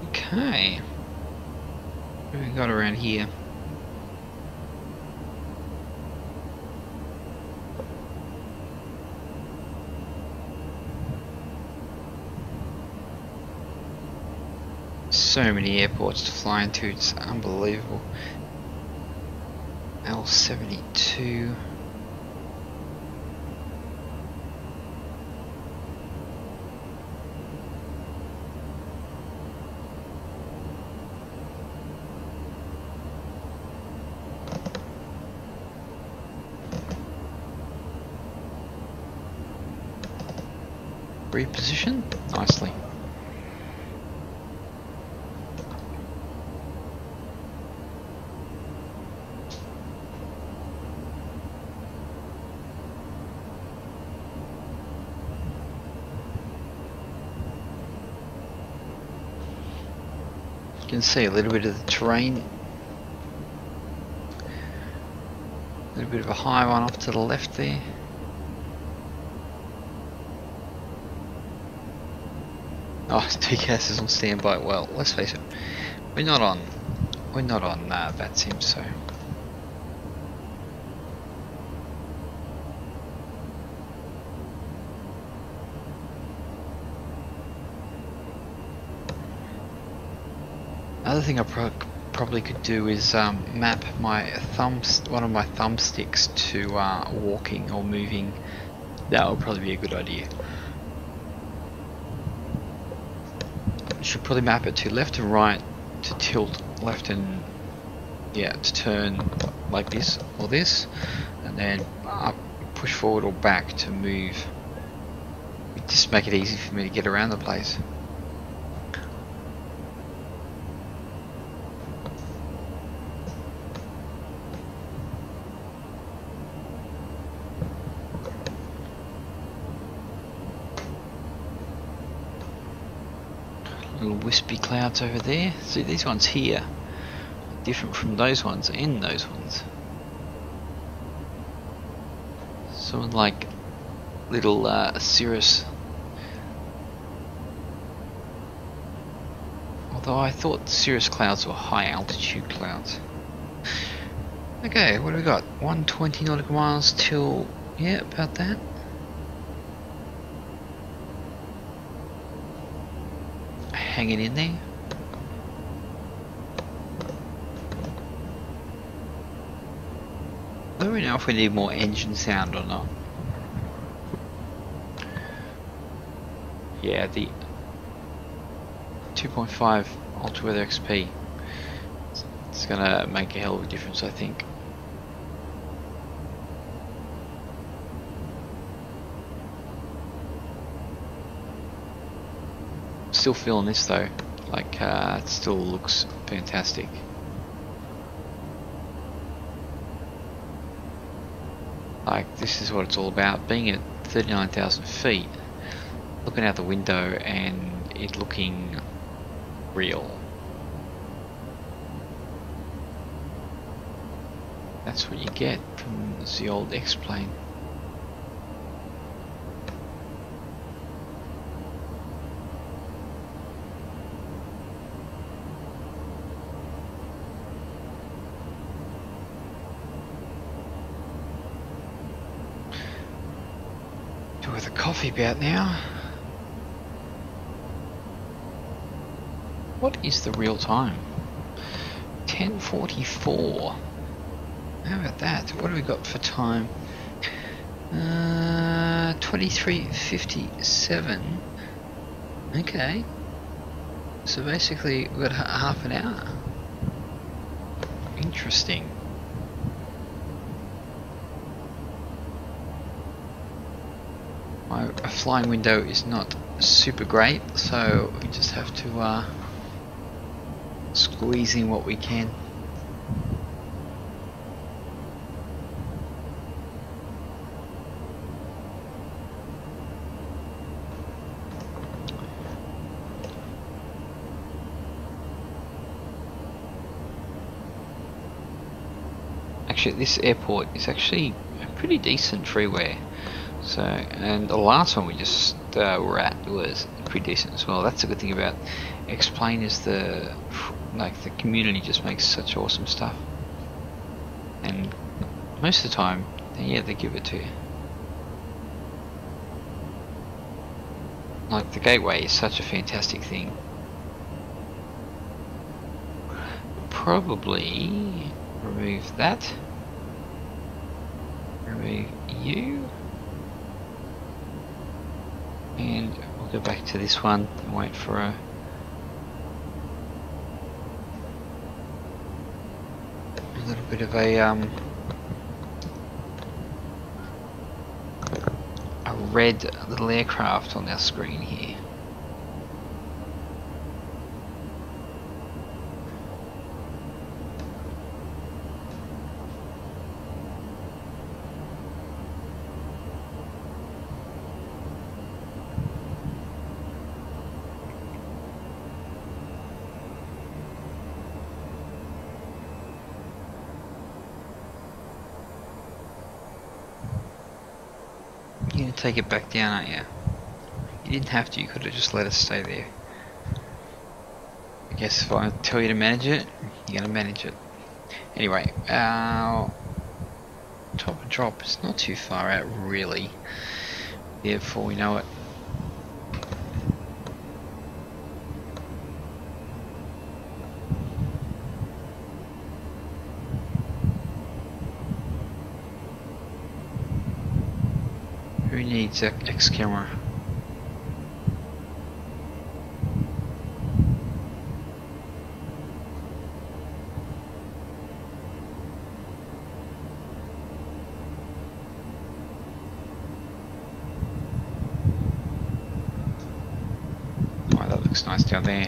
Okay. What have we got around here? So many airports to fly into, it's unbelievable. L72. Reposition nicely. You can see a little bit of the terrain, a little bit of a high one off to the left there. Oh, TCAS is on standby. Well, let's face it, we're not on that sim, so. Another thing I probably could do is map my one of my thumbsticks to walking or moving. That would probably be a good idea. Should probably map it to left and right to tilt left and to turn like this or this, and then up, push forward or back to move. Just make it easy for me to get around the place. Little wispy clouds over there. See, these ones here are different from those ones and those ones. Sort of like little cirrus. Although I thought cirrus clouds were high altitude clouds. Okay, what do we got? 120 nautical miles till, yeah, about that. Hanging in there. I don't know if we need more engine sound or not. Yeah, the 2.5 Ultra Weather XP. It's gonna make a hell of a difference, I think. Still feeling this though, like it still looks fantastic. Like, this is what it's all about, being at 39,000 feet, looking out the window and it looking real. That's what you get from the old Xplane. With a coffee about now. What is the real time? 10:44. How about that? What have we got for time? 23:57. Okay. So basically we've got half an hour. Interesting. My flying window is not super great, so we just have to squeeze in what we can. Actually, this airport is actually a pretty decent freeway. So, and the last one we just were at was pretty decent as well. That's the good thing about Xplane, is the community just makes such awesome stuff, and most of the time, yeah, they give it to you. Like, the gateway is such a fantastic thing. Probably remove that. Remove you. And we'll go back to this one and wait for a little bit of a red little aircraft on our screen here. You're gonna take it back down, aren't you? You didn't have to, you could have just let us stay there. I guess if I tell you to manage it, you're gonna manage it. Anyway, our top and drop is not too far out, really. Yeah, before we know it. Who needs X camera? Oh, that looks nice down there.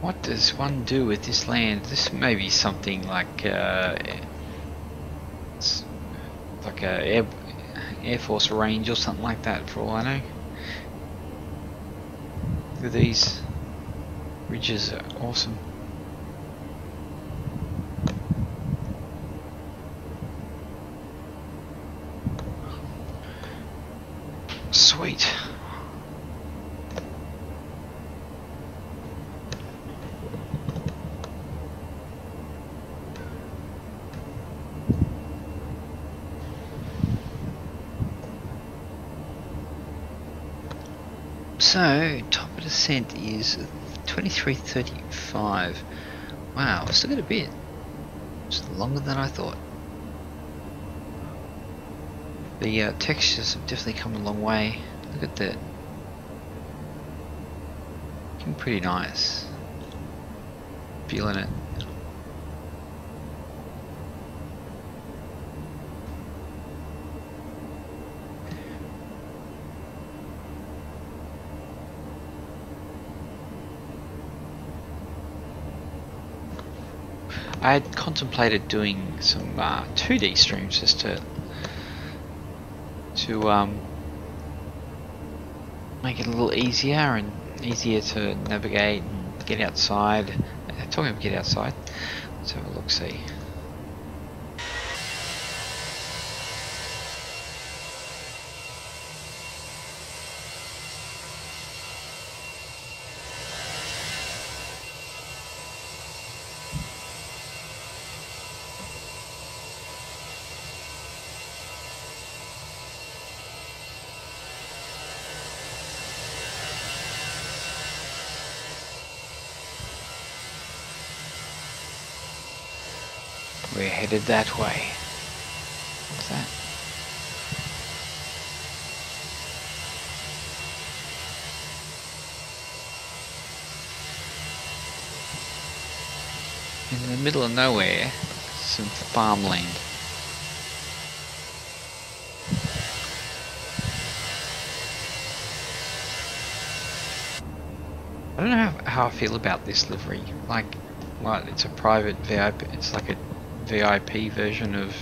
What does one do with this land? This may be something like it's like a Air Force range or something like that, for all I know. Look at these ridges, are awesome. Sweet. So, top of descent is 23:35. Wow, still got a bit. It's longer than I thought. The textures have definitely come a long way. Look at that. Looking pretty nice. Feeling it. I had contemplated doing some 2D streams just to make it a little easier and easier to navigate and get outside. Talking about get outside, let's have a look. See. We're headed that way. What's that? In the middle of nowhere, some farmland. I don't know how I feel about this livery. Like, what? It's a private VIP. It's like a VIP version of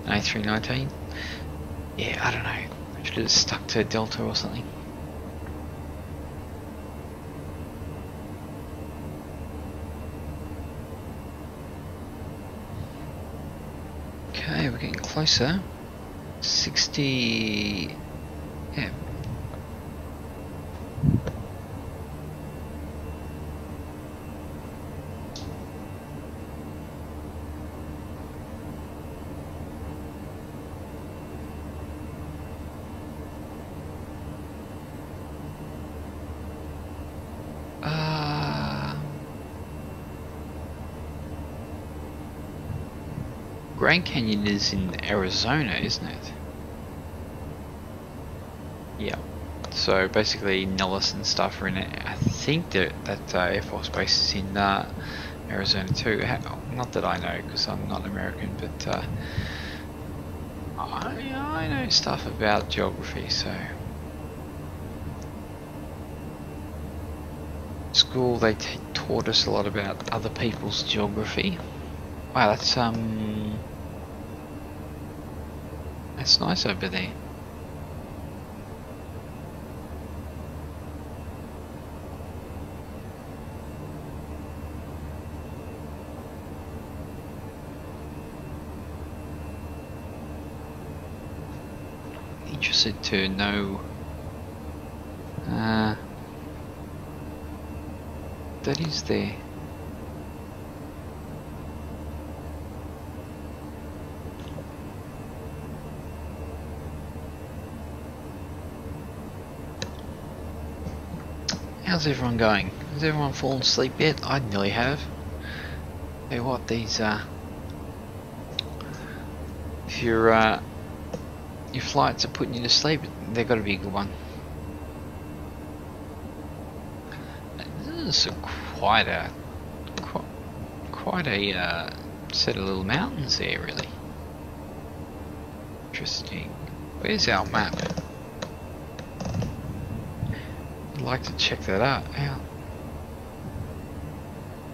an a319. Yeah, I don't know. I should have stuck to Delta or something. Okay, we're getting closer. 60. Yeah. Grand Canyon is in Arizona, isn't it? Yeah. So basically Nellis and stuff are in it. I think that Air Force Base is in Arizona too. Not that I know, because I'm not American, but I know stuff about geography, so. School they taught us a lot about other people's geography. Wow, that's nice over there. Interested to know that is there. How's everyone going? Has everyone fallen asleep yet? I nearly have. Hey, what these if your flights are putting you to sleep, they've got to be a good one. This is quite a set of little mountains there, really. Interesting. Where's our map? I'd like to check that out.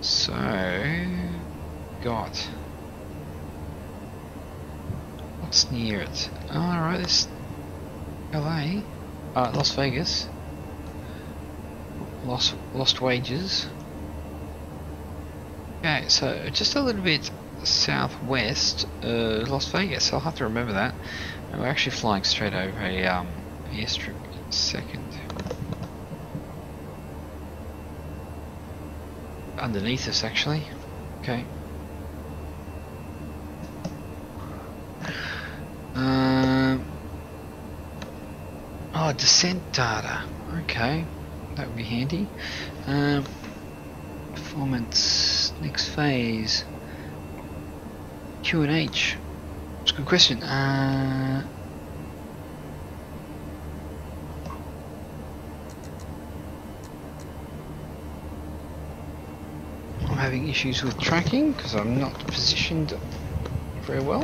So, got what's near it? Alright, this LA, Las Vegas, lost wages. Okay, so just a little bit southwest of Las Vegas. I'll have to remember that. And we're actually flying straight over a airstrip in a second. Underneath us, actually. Okay. Oh, descent data. Okay, that would be handy. Performance, next phase. Q&H. It's a good question. I'm having issues with tracking because I'm not positioned very well.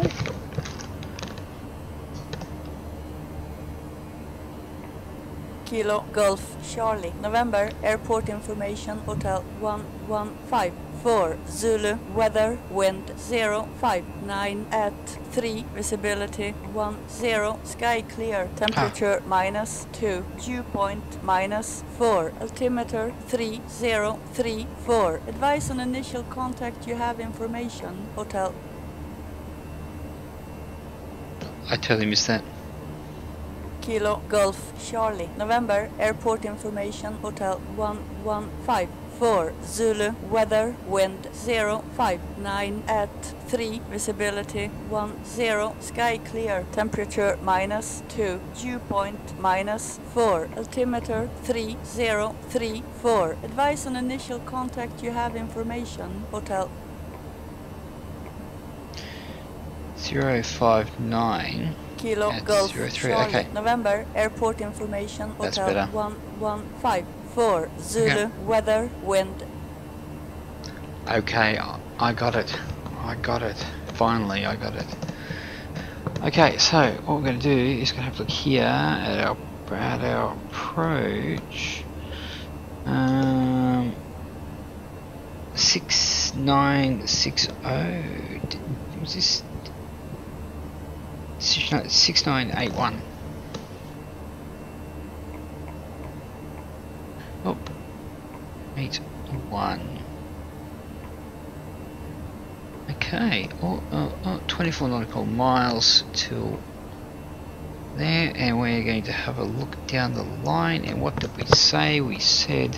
Kilo Golf Charlie, November, airport information, hotel 115, 4 Zulu, weather, wind 059 at 3, visibility 10, sky clear, temperature -2, dew point -4, altimeter 3034. Advise on initial contact, you have information, hotel. I totally missed that. Kilo Golf Charlie, November, airport information, hotel 115. 4 Zulu, weather, wind 059 at 3, visibility 10, sky clear, temperature -2, dew point -4, altimeter 3034. Advise on initial contact, you have information, hotel. 059 Kilo at Golf 03, Charlie, okay. November, airport information, That's hotel better. 115. 4 Zulu, Okay. weather, wind. Okay, I got it. I got it. Finally, I got it. Okay, so what we're going to do is going to have a look here at our approach. 6960. Was this 6981? Oh, 81. Okay, 24 nautical miles till there, and we're going to have a look down the line. And what did we say? We said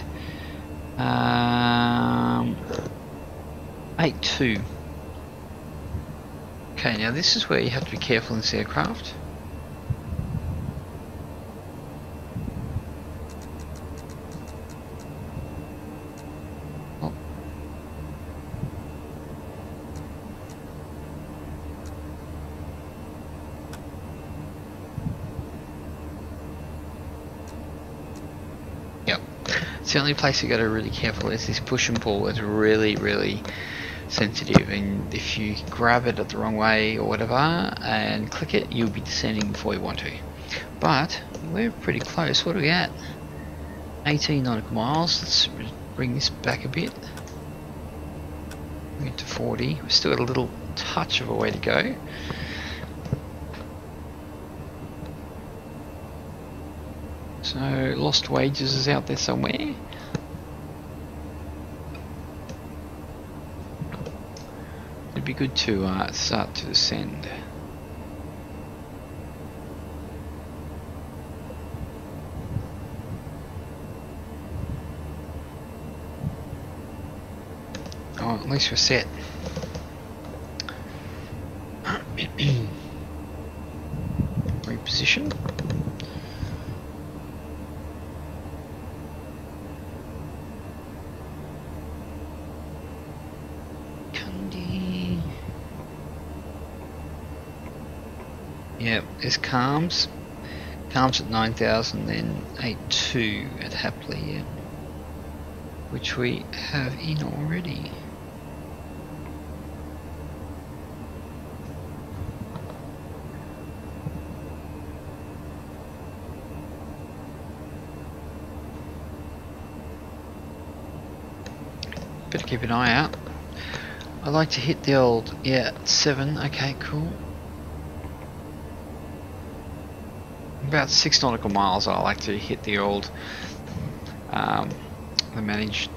82. Okay, now this is where you have to be careful in this aircraft. It's the only place you got to be really careful is this push and pull. It's really sensitive, and if you grab it at the wrong way or whatever and click it, you'll be descending before you want to. But we're pretty close. What are we at? 18 nautical miles. Let's bring this back a bit. Bring it to 40. We've still got a little touch of a way to go. So, Lost Wages is out there somewhere. It'd be good to start to descend. Oh, at least we're set. Reposition. Yep, there's calms. Calms at 9,000, then 82 at Happily, yeah. Which we have in already. Better keep an eye out. I like to hit the old, yeah, 7, okay, cool. About 6 nautical miles I like to hit the old the managed,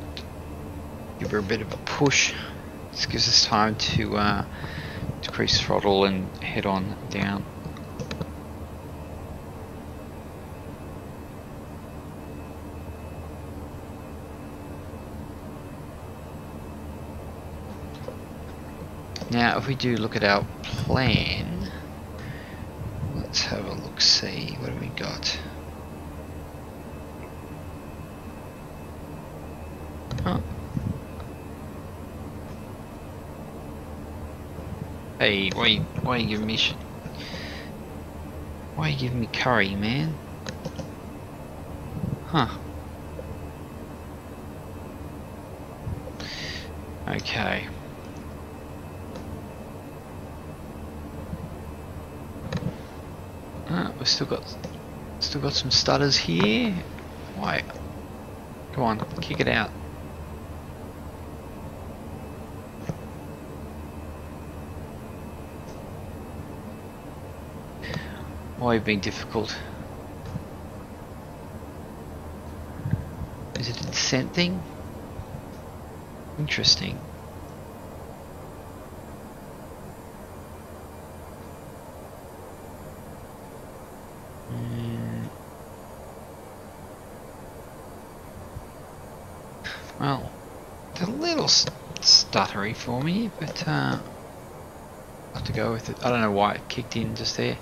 give her a bit of a push. This gives us time to decrease throttle and head on down. Now if we do look at our plan, let's have a look, see what have we got. Oh. Hey, why are you giving me why are you giving me curry, man? Huh. Okay. We've still got some stutters here. Why? Come on, kick it out. Why are you being difficult? Is it a descent thing? Interesting. Well, it's a little stuttery for me, but I'll have to go with it. I don't know why it kicked in just there.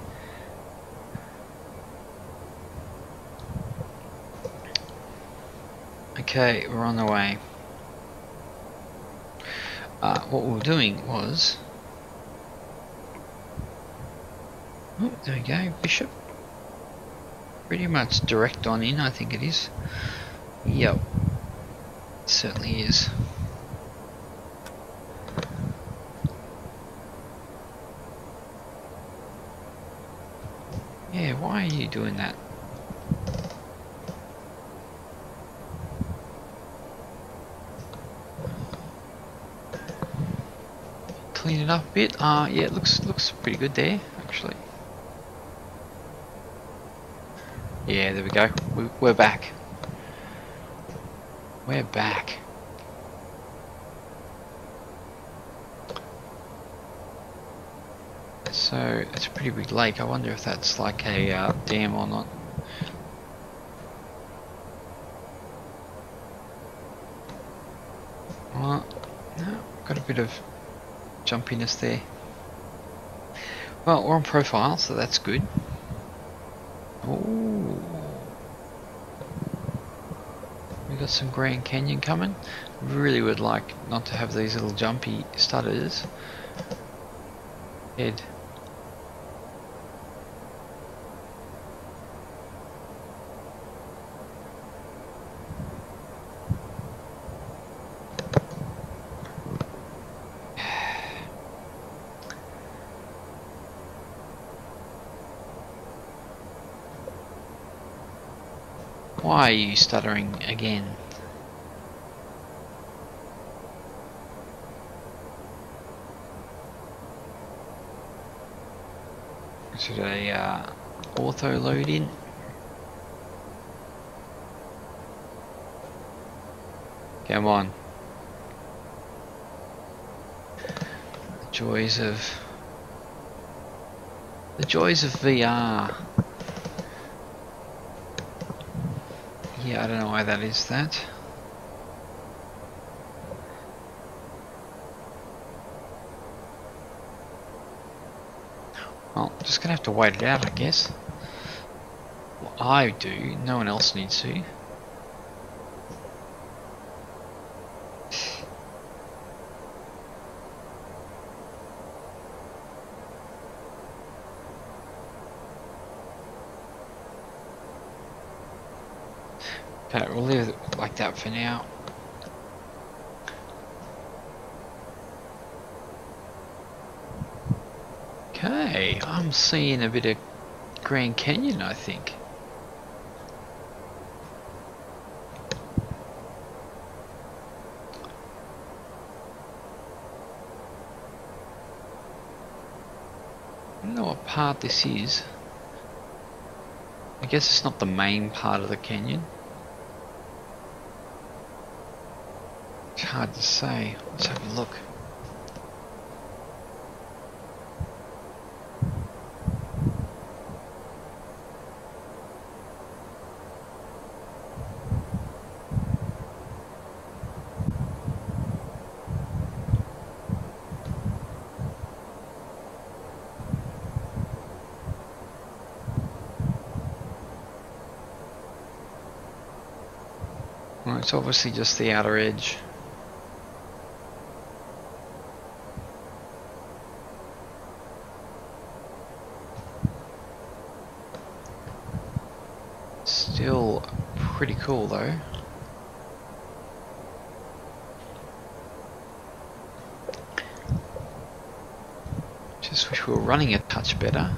Okay, we're on the way. What we were doing was... Oh, there we go, Bishop. Pretty much direct on in, I think it is. Yep. It certainly is. Yeah, why are you doing that? Clean it up a bit. Yeah, it looks pretty good there, actually. Yeah, there we go. We're back. We're back. So it's a pretty big lake. I wonder if that's like a dam or not. No, got a bit of jumpiness there. Well, we're on profile, so that's good. Ooh. We got some Grand Canyon coming. Really would like not to have these little jumpy stutters. Head. Why are you stuttering again? Should I auto load in? Come on. The joys of VR. Yeah, I don't know why that is that. Well, just gonna have to wait it out, I guess. Well, I do, no one else needs to. Okay, we'll leave it like that for now. Okay, I'm seeing a bit of Grand Canyon, I think. I don't know what part this is. I guess it's not the main part of the canyon. It's hard to say. Let's have a look. Well, it's obviously just the outer edge. Still pretty cool though. Just wish we were running a touch better.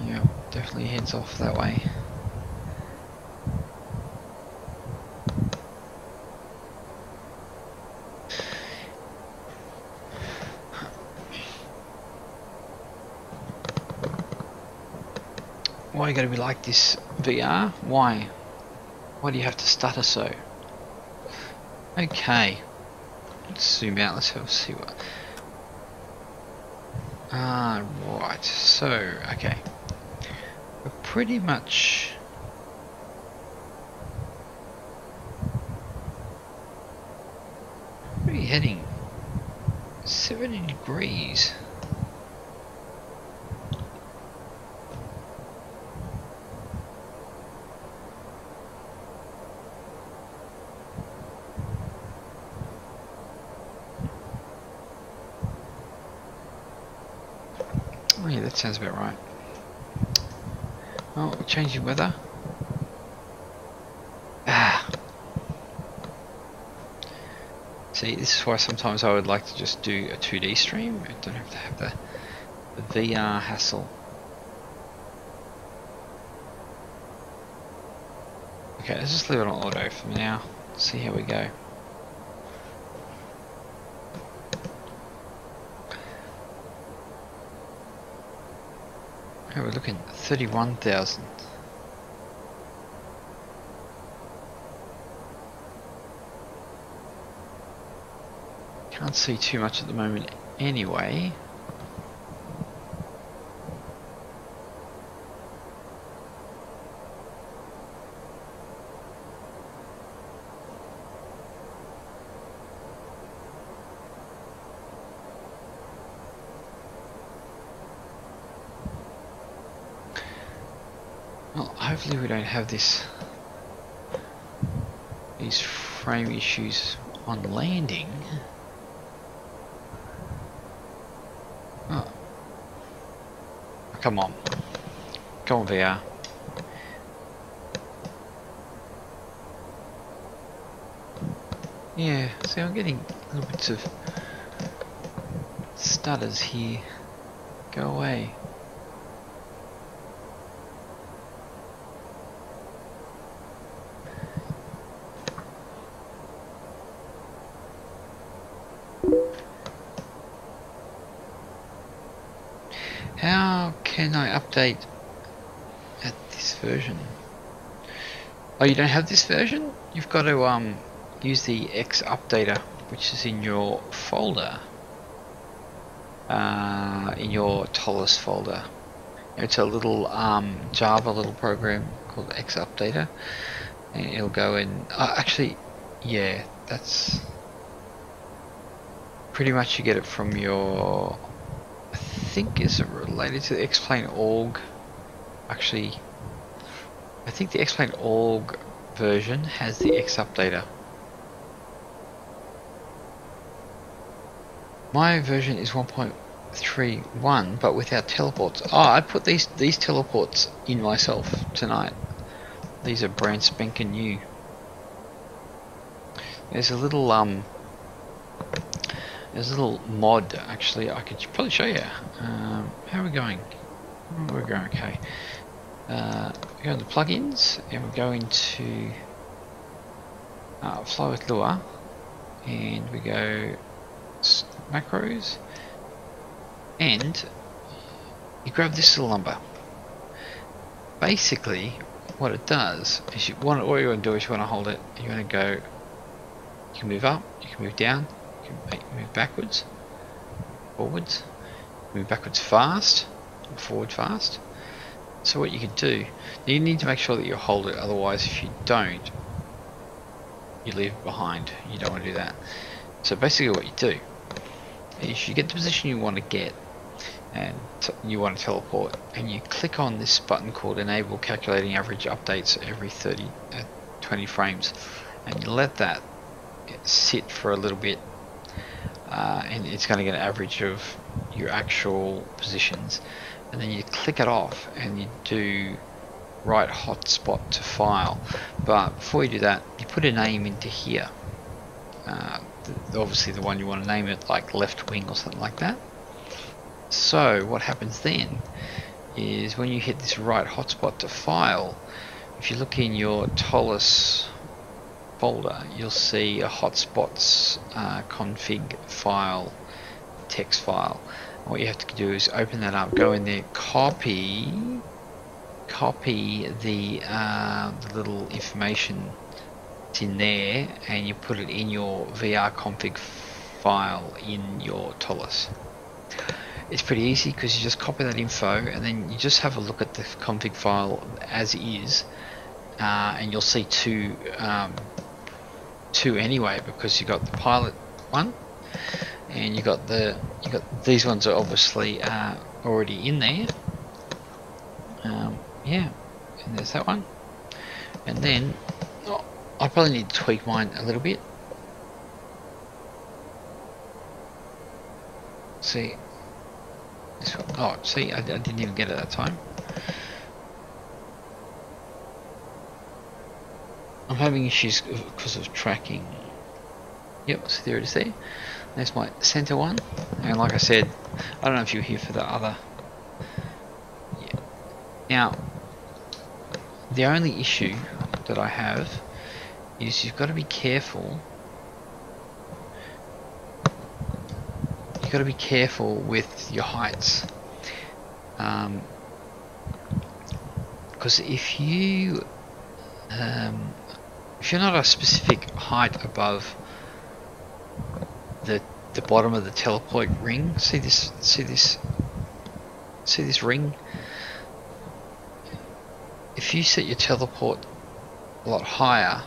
Yeah, definitely heads off that way. Why you gotta be like this, VR? Why? Why do you have to stutter so? Okay. Let's zoom out, let's see what... right, so, okay. We're pretty much... Where are you heading? 70 degrees. Oh yeah, that sounds about right. Oh, changing weather. See, this is why sometimes I would like to just do a 2D stream. I don't have to have the VR hassle. Okay, let's just leave it on auto for now. See how we go. Okay, we're looking at 31,000. Can't see too much at the moment anyway. Well, hopefully we don't have these frame issues on landing. Oh. Come on. Come on, VR. Yeah, see, I'm getting little bits of stutters here. Go away. How can I update at this version? Oh, you don't have this version? You've got to use the X updater, which is in your folder, in your Tallis folder. It's a little Java little program called X updater, and it'll go in. Actually, yeah, that's pretty much you get it from your. I think is it related to the Xplane org? Actually, I think the Xplane org version has the X updater. My version is 1.31, but without teleports. Oh, I put these teleports in myself tonight. These are brand spanking new. There's a little mod, actually. I could probably show you. How are we going? We're going okay. We go into plugins, and we go into Fly with Lure, and we go macros, and you grab this little number. Basically, what it does is what you want to do is you want to hold it. You want to go. You can move up. You can move down. Move backwards, forwards, move backwards fast, forward fast. So what you can do, you need to make sure that you hold it, otherwise if you don't, you leave it behind. You don't want to do that. So basically what you do is you get the position you want to get, and you want to teleport, and you click on this button called Enable Calculating Average Updates every 20 frames, and you let that sit for a little bit. And it's going to get an average of your actual positions, and then you click it off and you do write hotspot to file. But before you do that, you put a name into here, obviously the one you want to name it, like left wing or something like that. So what happens then is when you hit this write hotspot to file, if you look in your Toliss folder, you'll see a hotspots config file, text file. And what you have to do is open that up, go in there, copy copy the little information that's in there and you put it in your VR config file in your Toliss. It's pretty easy because you just copy that info and then you just have a look at the config file as is, and you'll see two anyway, because you got the pilot one and you got these ones are obviously already in there. Yeah, and there's that one, and then I probably need to tweak mine a little bit. See, this one. Oh, see, I didn't even get it that time. I'm having issues because of tracking. Yep, so there it is there. There's my center one, and like I said, I don't know if you're here for the other. Yeah. Now, the only issue that I have is you've got to be careful. You've got to be careful with your heights, because if you're not a specific height above the bottom of the teleport ring, see this ring. If you set your teleport a lot higher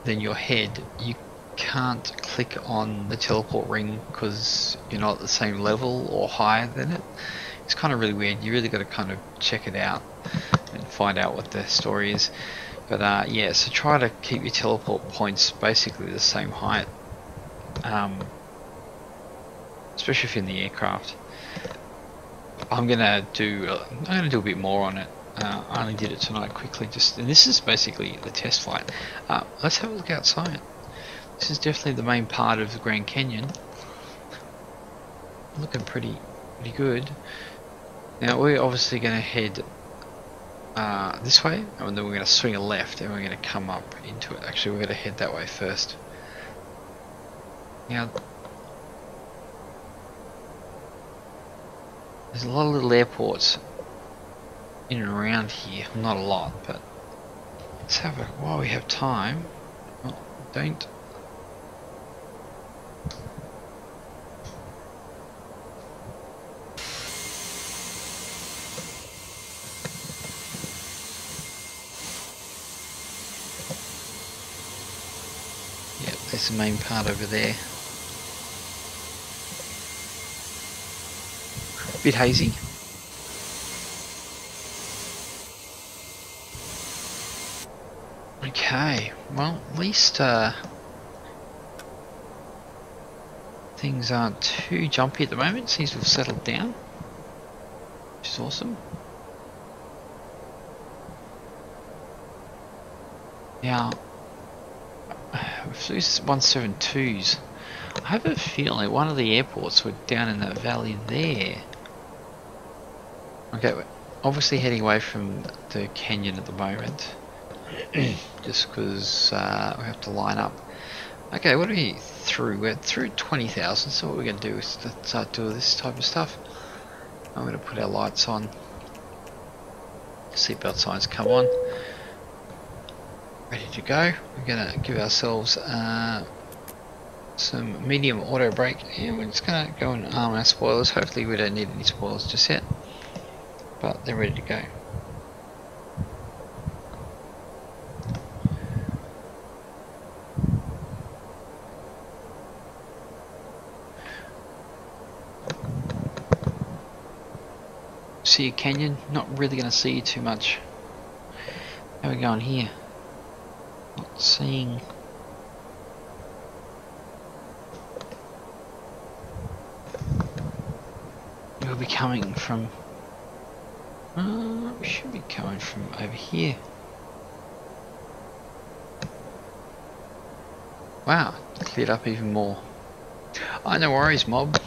than your head, you can't click on the teleport ring because you're not at the same level or higher than it. It's kind of really weird. You really got to kind of check it out and find out what the story is. But yeah, so try to keep your teleport points basically the same height, especially if you're in the aircraft. I'm gonna do a bit more on it. I only did it tonight quickly, and this is basically the test flight. Let's have a look outside. This is definitely the main part of the Grand Canyon. Looking pretty good. Now we're obviously going to head this way, and then we're going to swing a left, and we're going to come up into it. Actually, we're going to head that way first. Now, there's a lot of little airports in and around here. Not a lot, but let's have a, while we have time. Oh, don't. Yep, there's the main part over there. Bit hazy. Okay, well, at least things aren't too jumpy at the moment. It seems to have settled down, which is awesome. Now, with these 172s, I have a feeling one of the airports were down in that valley there. Okay, we're obviously heading away from the canyon at the moment. Just because we have to line up. Okay, what are we through? We're through 20,000, so what we're going to do is start doing this type of stuff. I'm going to put our lights on. Seatbelt signs come on. Ready to go. We're going to give ourselves some medium auto brake, and we're just going to go and arm our spoilers. Hopefully we don't need any spoilers just yet, but they're ready to go. See a canyon, not really going to see you too much. How are we going here? Not seeing. We'll be coming from. We should be coming from over here. Wow, cleared up even more. Oh, no worries, mob.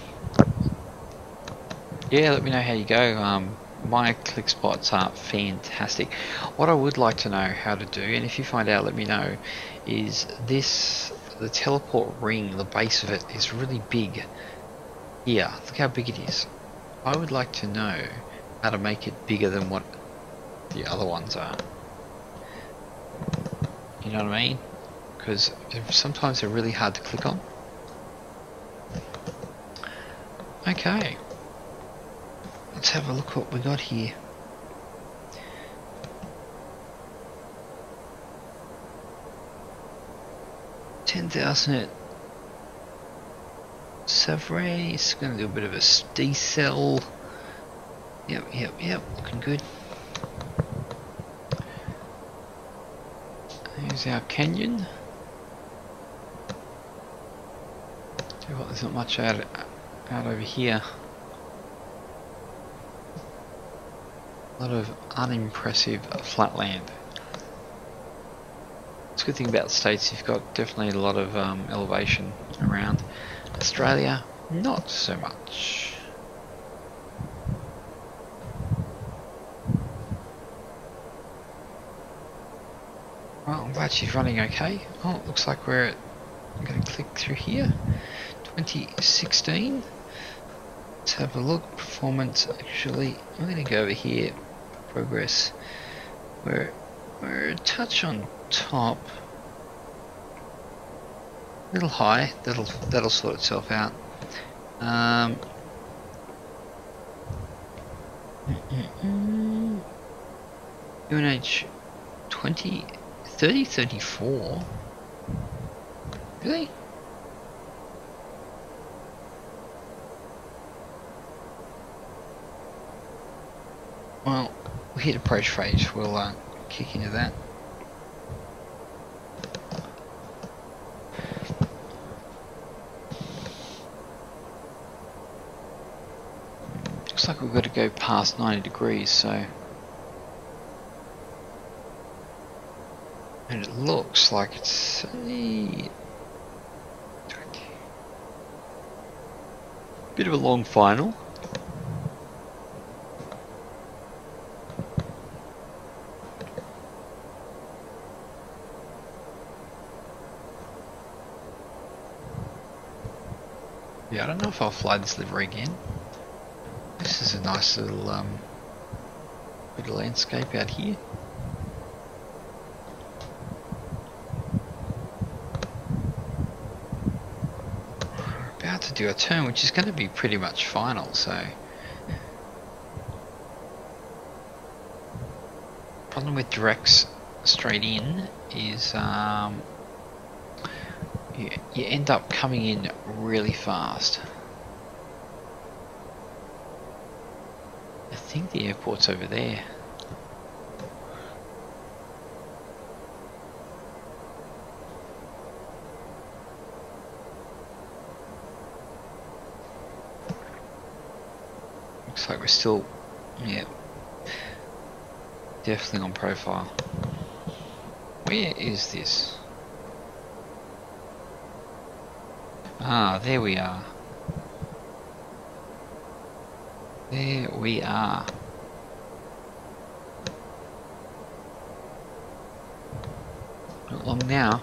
Yeah, let me know how you go. My click spots are fantastic. What I would like to know how to do, and if you find out, let me know, is the teleport ring, the base of it is really big. Here, look how big it is. I would like to know how to make it bigger than what the other ones are. You know what I mean? Because sometimes they're really hard to click on. Okay. Let's have a look what we got here. $10,000 at Savray. It's going to do a bit of a decel. Yep. Looking good. Here's our canyon. Well, there's not much out over here. A lot of unimpressive flatland. It's a good thing about the States, you've got definitely a lot of elevation around. Australia, not so much. Well, I'm glad she's running okay. Oh, it looks like I'm going to click through here. 2016. Let's have a look. Performance, actually. I'm going to go over here. Progress. We're a touch on top. A little high. That'll sort itself out. UNH 20, 30, 34. Really? Well, we hit approach phase, we'll kick into that. Looks like we've got to go past 90 degrees, so... And it looks like it's a bit of a long final. Yeah, I don't know if I'll fly this livery again. This is a nice little bit of landscape out here. We're about to do a turn which is going to be pretty much final, so... Problem with directs straight in is you end up coming in really fast. I think the airport's over there. Looks like we're still, yeah, definitely on profile. Where is this? Ah, there we are. There we are. Not long now.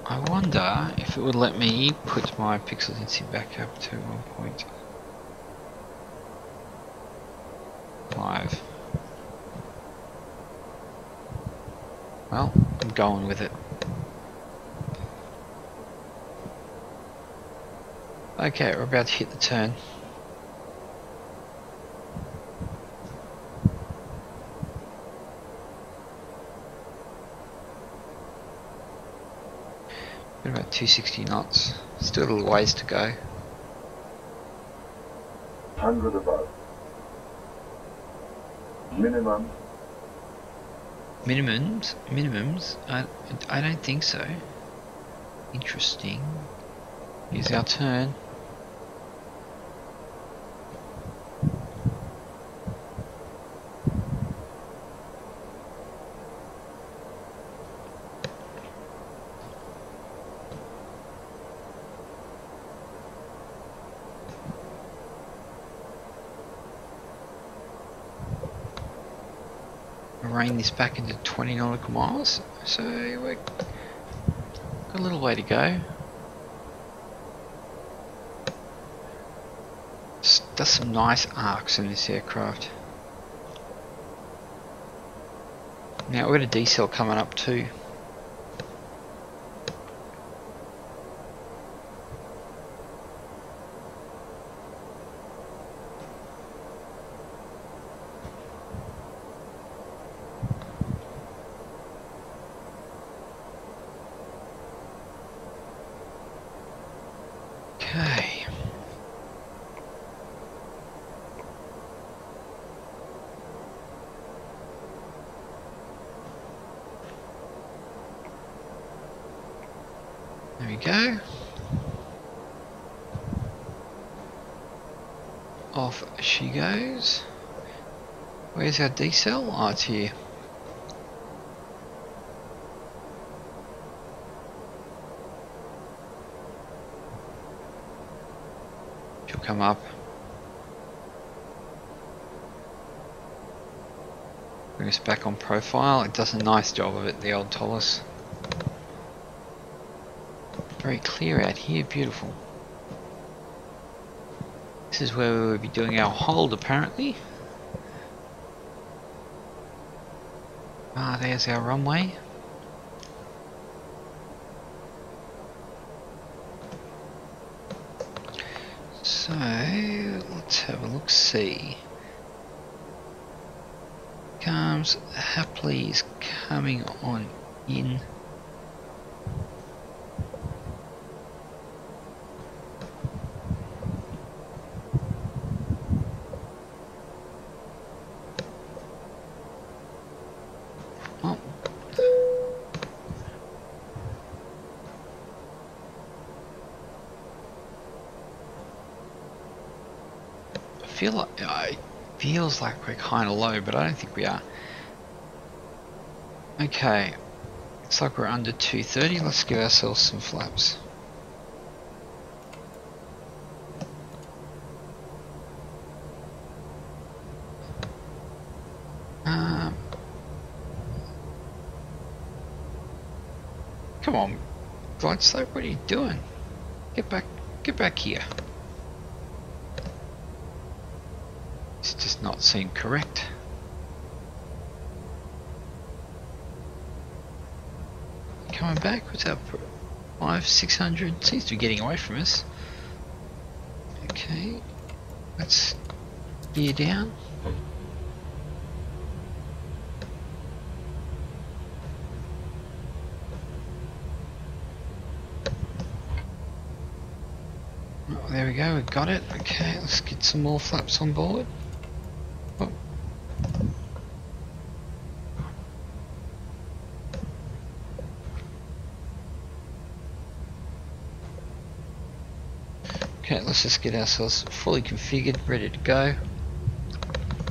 I wonder if it would let me put my pixel density back up to 1.5. Well, I'm going with it. Okay, we're about to hit the turn. Got about 260 knots. Still a little ways to go. 100 above. Minimum. Minimums? I don't think so. Interesting. Here's our turn. Rein this back into 20 nautical miles, so we're A little way to go. Does some nice arcs in this aircraft. Now we've got a decel coming up too. Okay. There we go. Off she goes. Where's our decel? Oh, it's here. She'll come up. Bring us back on profile. It does a nice job of it, the old Toliss. Very clear out here, beautiful. This is where we will be doing our hold apparently. Ah, there's our runway. So, let's have a look, see. Comes, happily is coming on in. It feels like we're kind of low, but I don't think we are. Okay, looks like we're under 230. Let's give ourselves some flaps. Come on, Glideslope, what are you doing? Get back here. It's just not seem correct. Coming back, what's up? 500-600, seems to be getting away from us. Okay, let's gear down. Oh, there we go, we got it. Okay, let's get some more flaps on board. Oh. Okay, let's just get ourselves fully configured, ready to go.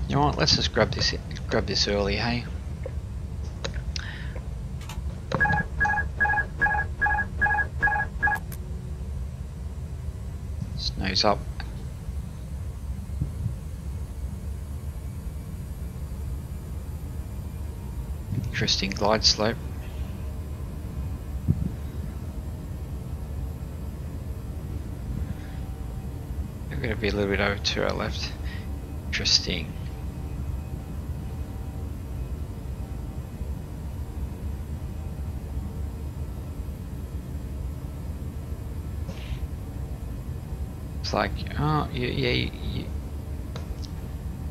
You know what? Let's just grab this early, hey. Nose up. Interesting glide slope. We're going to be a little bit over to our left. Interesting. It's like, oh, yeah, you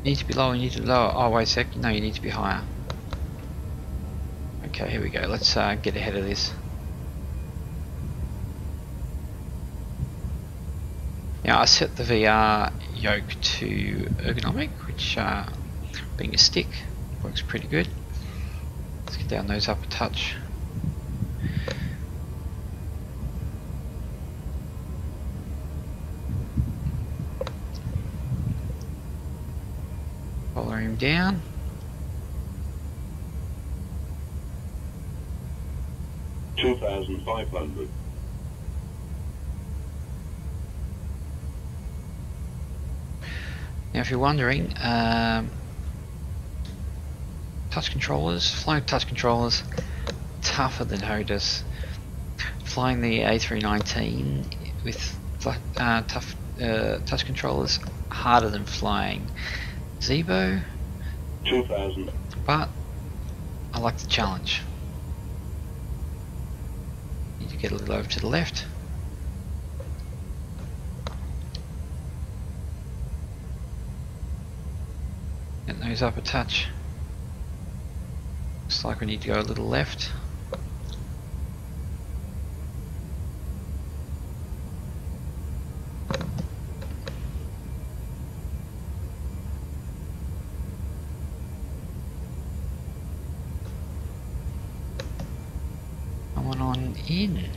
need to be lower, you need to be lower. Oh, wait a sec, no, you need to be higher. Okay, here we go, let's get ahead of this. Now, I set the VR yoke to ergonomic, which, being a stick, works pretty good. Let's get down those up a touch. Follow him down. $2,500. Now, if you're wondering, touch controllers, flying touch controllers, tougher than HOTAS. flying the A319 with tough touch controllers harder than flying Zebo, 2000. but I like the challenge. Need to get a little over to the left. Get those up a touch. Looks like we need to go a little left. Coming on in.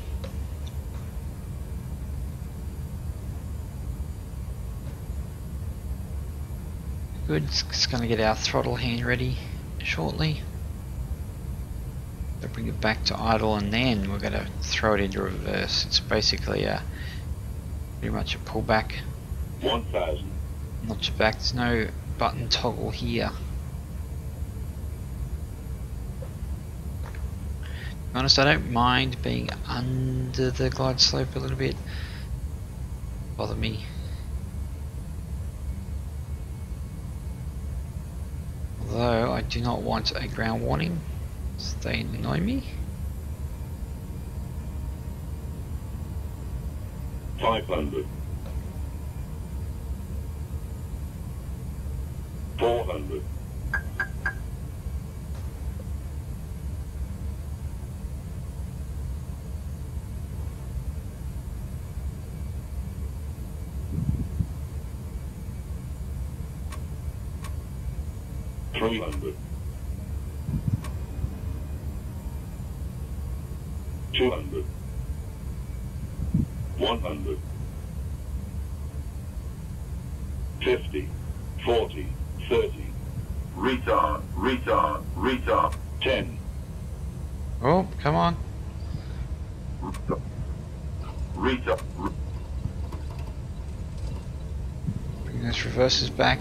Good, just going to get our throttle hand ready shortly. Bring it back to idle and then we're going to throw it into reverse. It's basically pretty much a pullback. 1000. Notch it back, there's no button toggle here. To be honest, I don't mind being under the glide slope a little bit. Bother me. Although I do not want a ground warning. They annoy me. 500. 400. 300. 200. 100. 50. 40. 30. Retard. Retard. Retard. 10. Oh, come on. Retard. Bring those reverses back.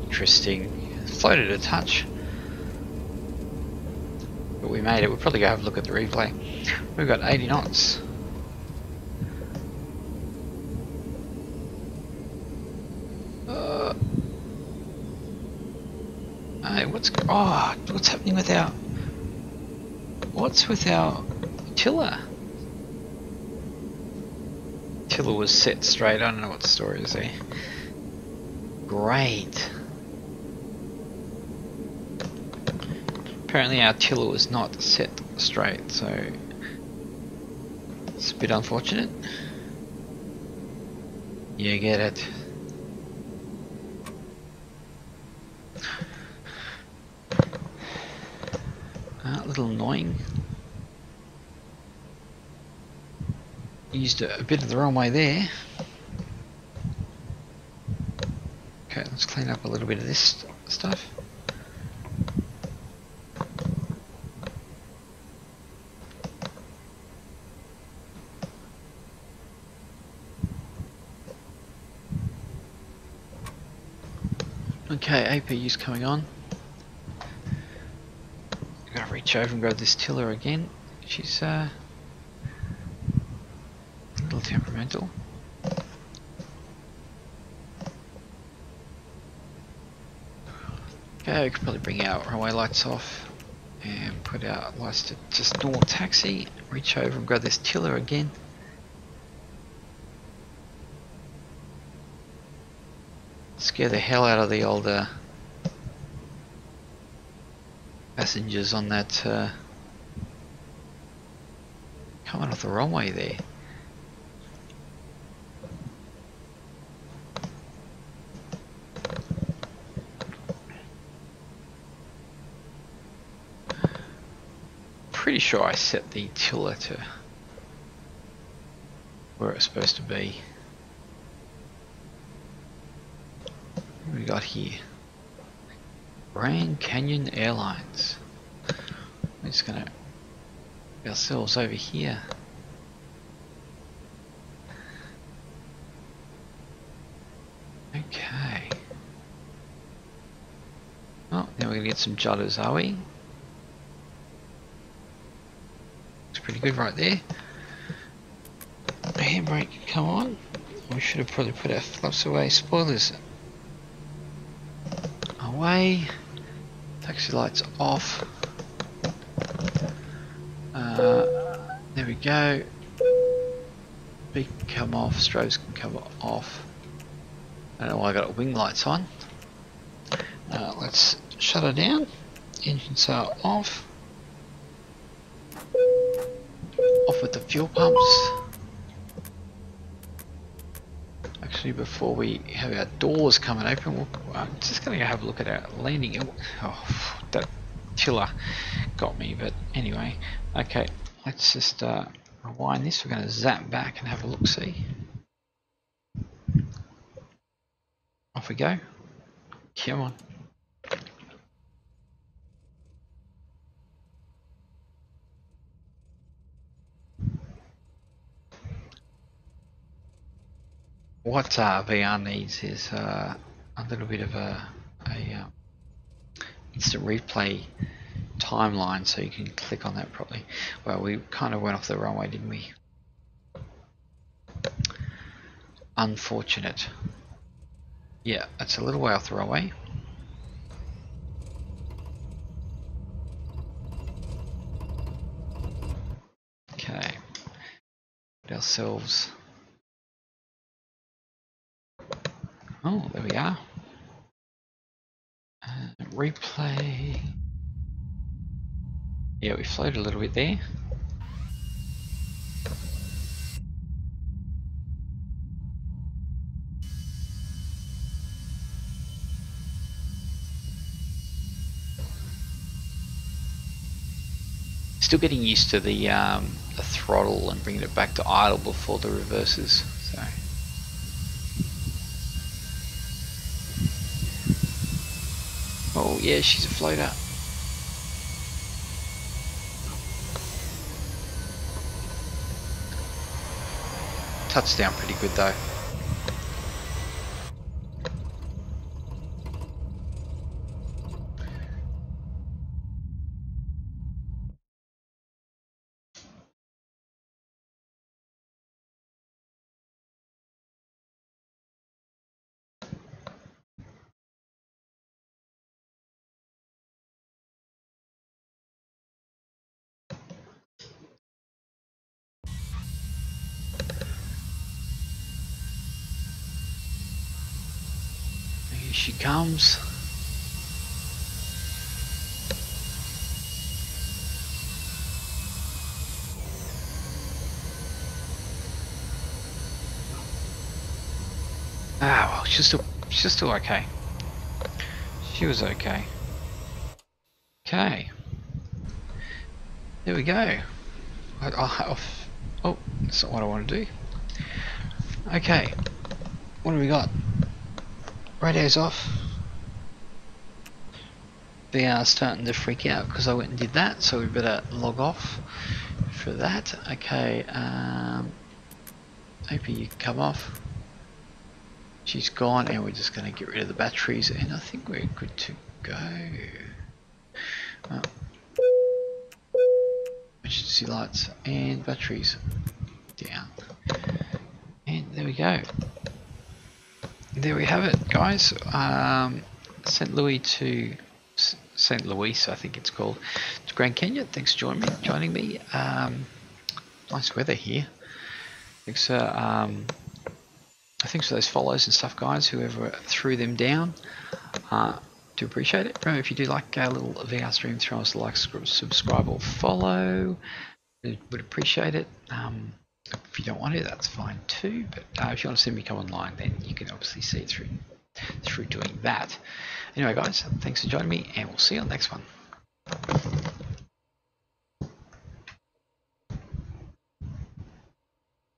Interesting. Floated a touch. But we made it. We'll probably go have a look at the replay. We've got 80 knots. Hey, what's happening with our... What's with our tiller? Tiller was set straight. I don't know what the story is there. Great. Apparently our tiller was not set straight, so it's a bit unfortunate. You get it. A little annoying. Used a bit of the wrong way there. Okay, let's clean up a little bit of this stuff. Okay, APU's coming on. I'm gonna reach over and grab this tiller again. She's a little temperamental. Okay, we could probably bring our runway lights off and put our lights to just normal taxi. Reach over and grab this tiller again. Scare the hell out of the older passengers on that coming off the wrong way there. Pretty sure I set the tiller to where it's supposed to be. What do we got here? Grand Canyon Airlines. We're just gonna get ourselves over here. Okay. Oh, Then we're going to get some judders, are we? Looks pretty good right there. Handbrake, come on. We should have probably put our flaps away. Spoilers away. Taxi lights off. There we go. Beak can come off. Strobes can come off. I don't know why I got wing lights on. Let's shut her down. Engines are off. Off with the fuel pumps. Actually, before we have our doors coming open, I'm just going to go have a look at our landing. Oh, that tiller got me, but anyway. Okay, let's just rewind this. We're going to zap back and have a look, see. Off we go. Come on. What VR needs is a little bit of a instant replay timeline, so you can click on that properly. Well, we kind of went off the runway, didn't we? Unfortunate. Yeah, that's a little way off the runway. Okay. Get ourselves. Oh, there we are. Replay. Yeah, we floated a little bit there. Still getting used to the throttle and bringing it back to idle before the reverses. So. Oh yeah, she's a floater. Touchdown pretty good though. Here she comes. Ah, well, she's still okay. She was okay. Okay. There we go. Oh, that's not what I want to do. Okay. What do we got? Radio's off. VR's starting to freak out because I went and did that, so we better log off for that. Okay. APU come off. She's gone, and we're just going to get rid of the batteries, and I think we're good to go. Emergency lights and batteries down, and there we go. There we have it, guys. St. Louis, I think it's called, to Grand Canyon. Thanks for joining me. Nice weather here. Thanks for those follows and stuff, guys, whoever threw them down. Do appreciate it. Remember, if you do like a little VR stream, throw us a like, subscribe or follow. Would appreciate it. If you don't want to, that's fine too, but if you want to see me come online, then you can obviously see it through doing that. Anyway, guys, thanks for joining me, and we'll see you on the next one.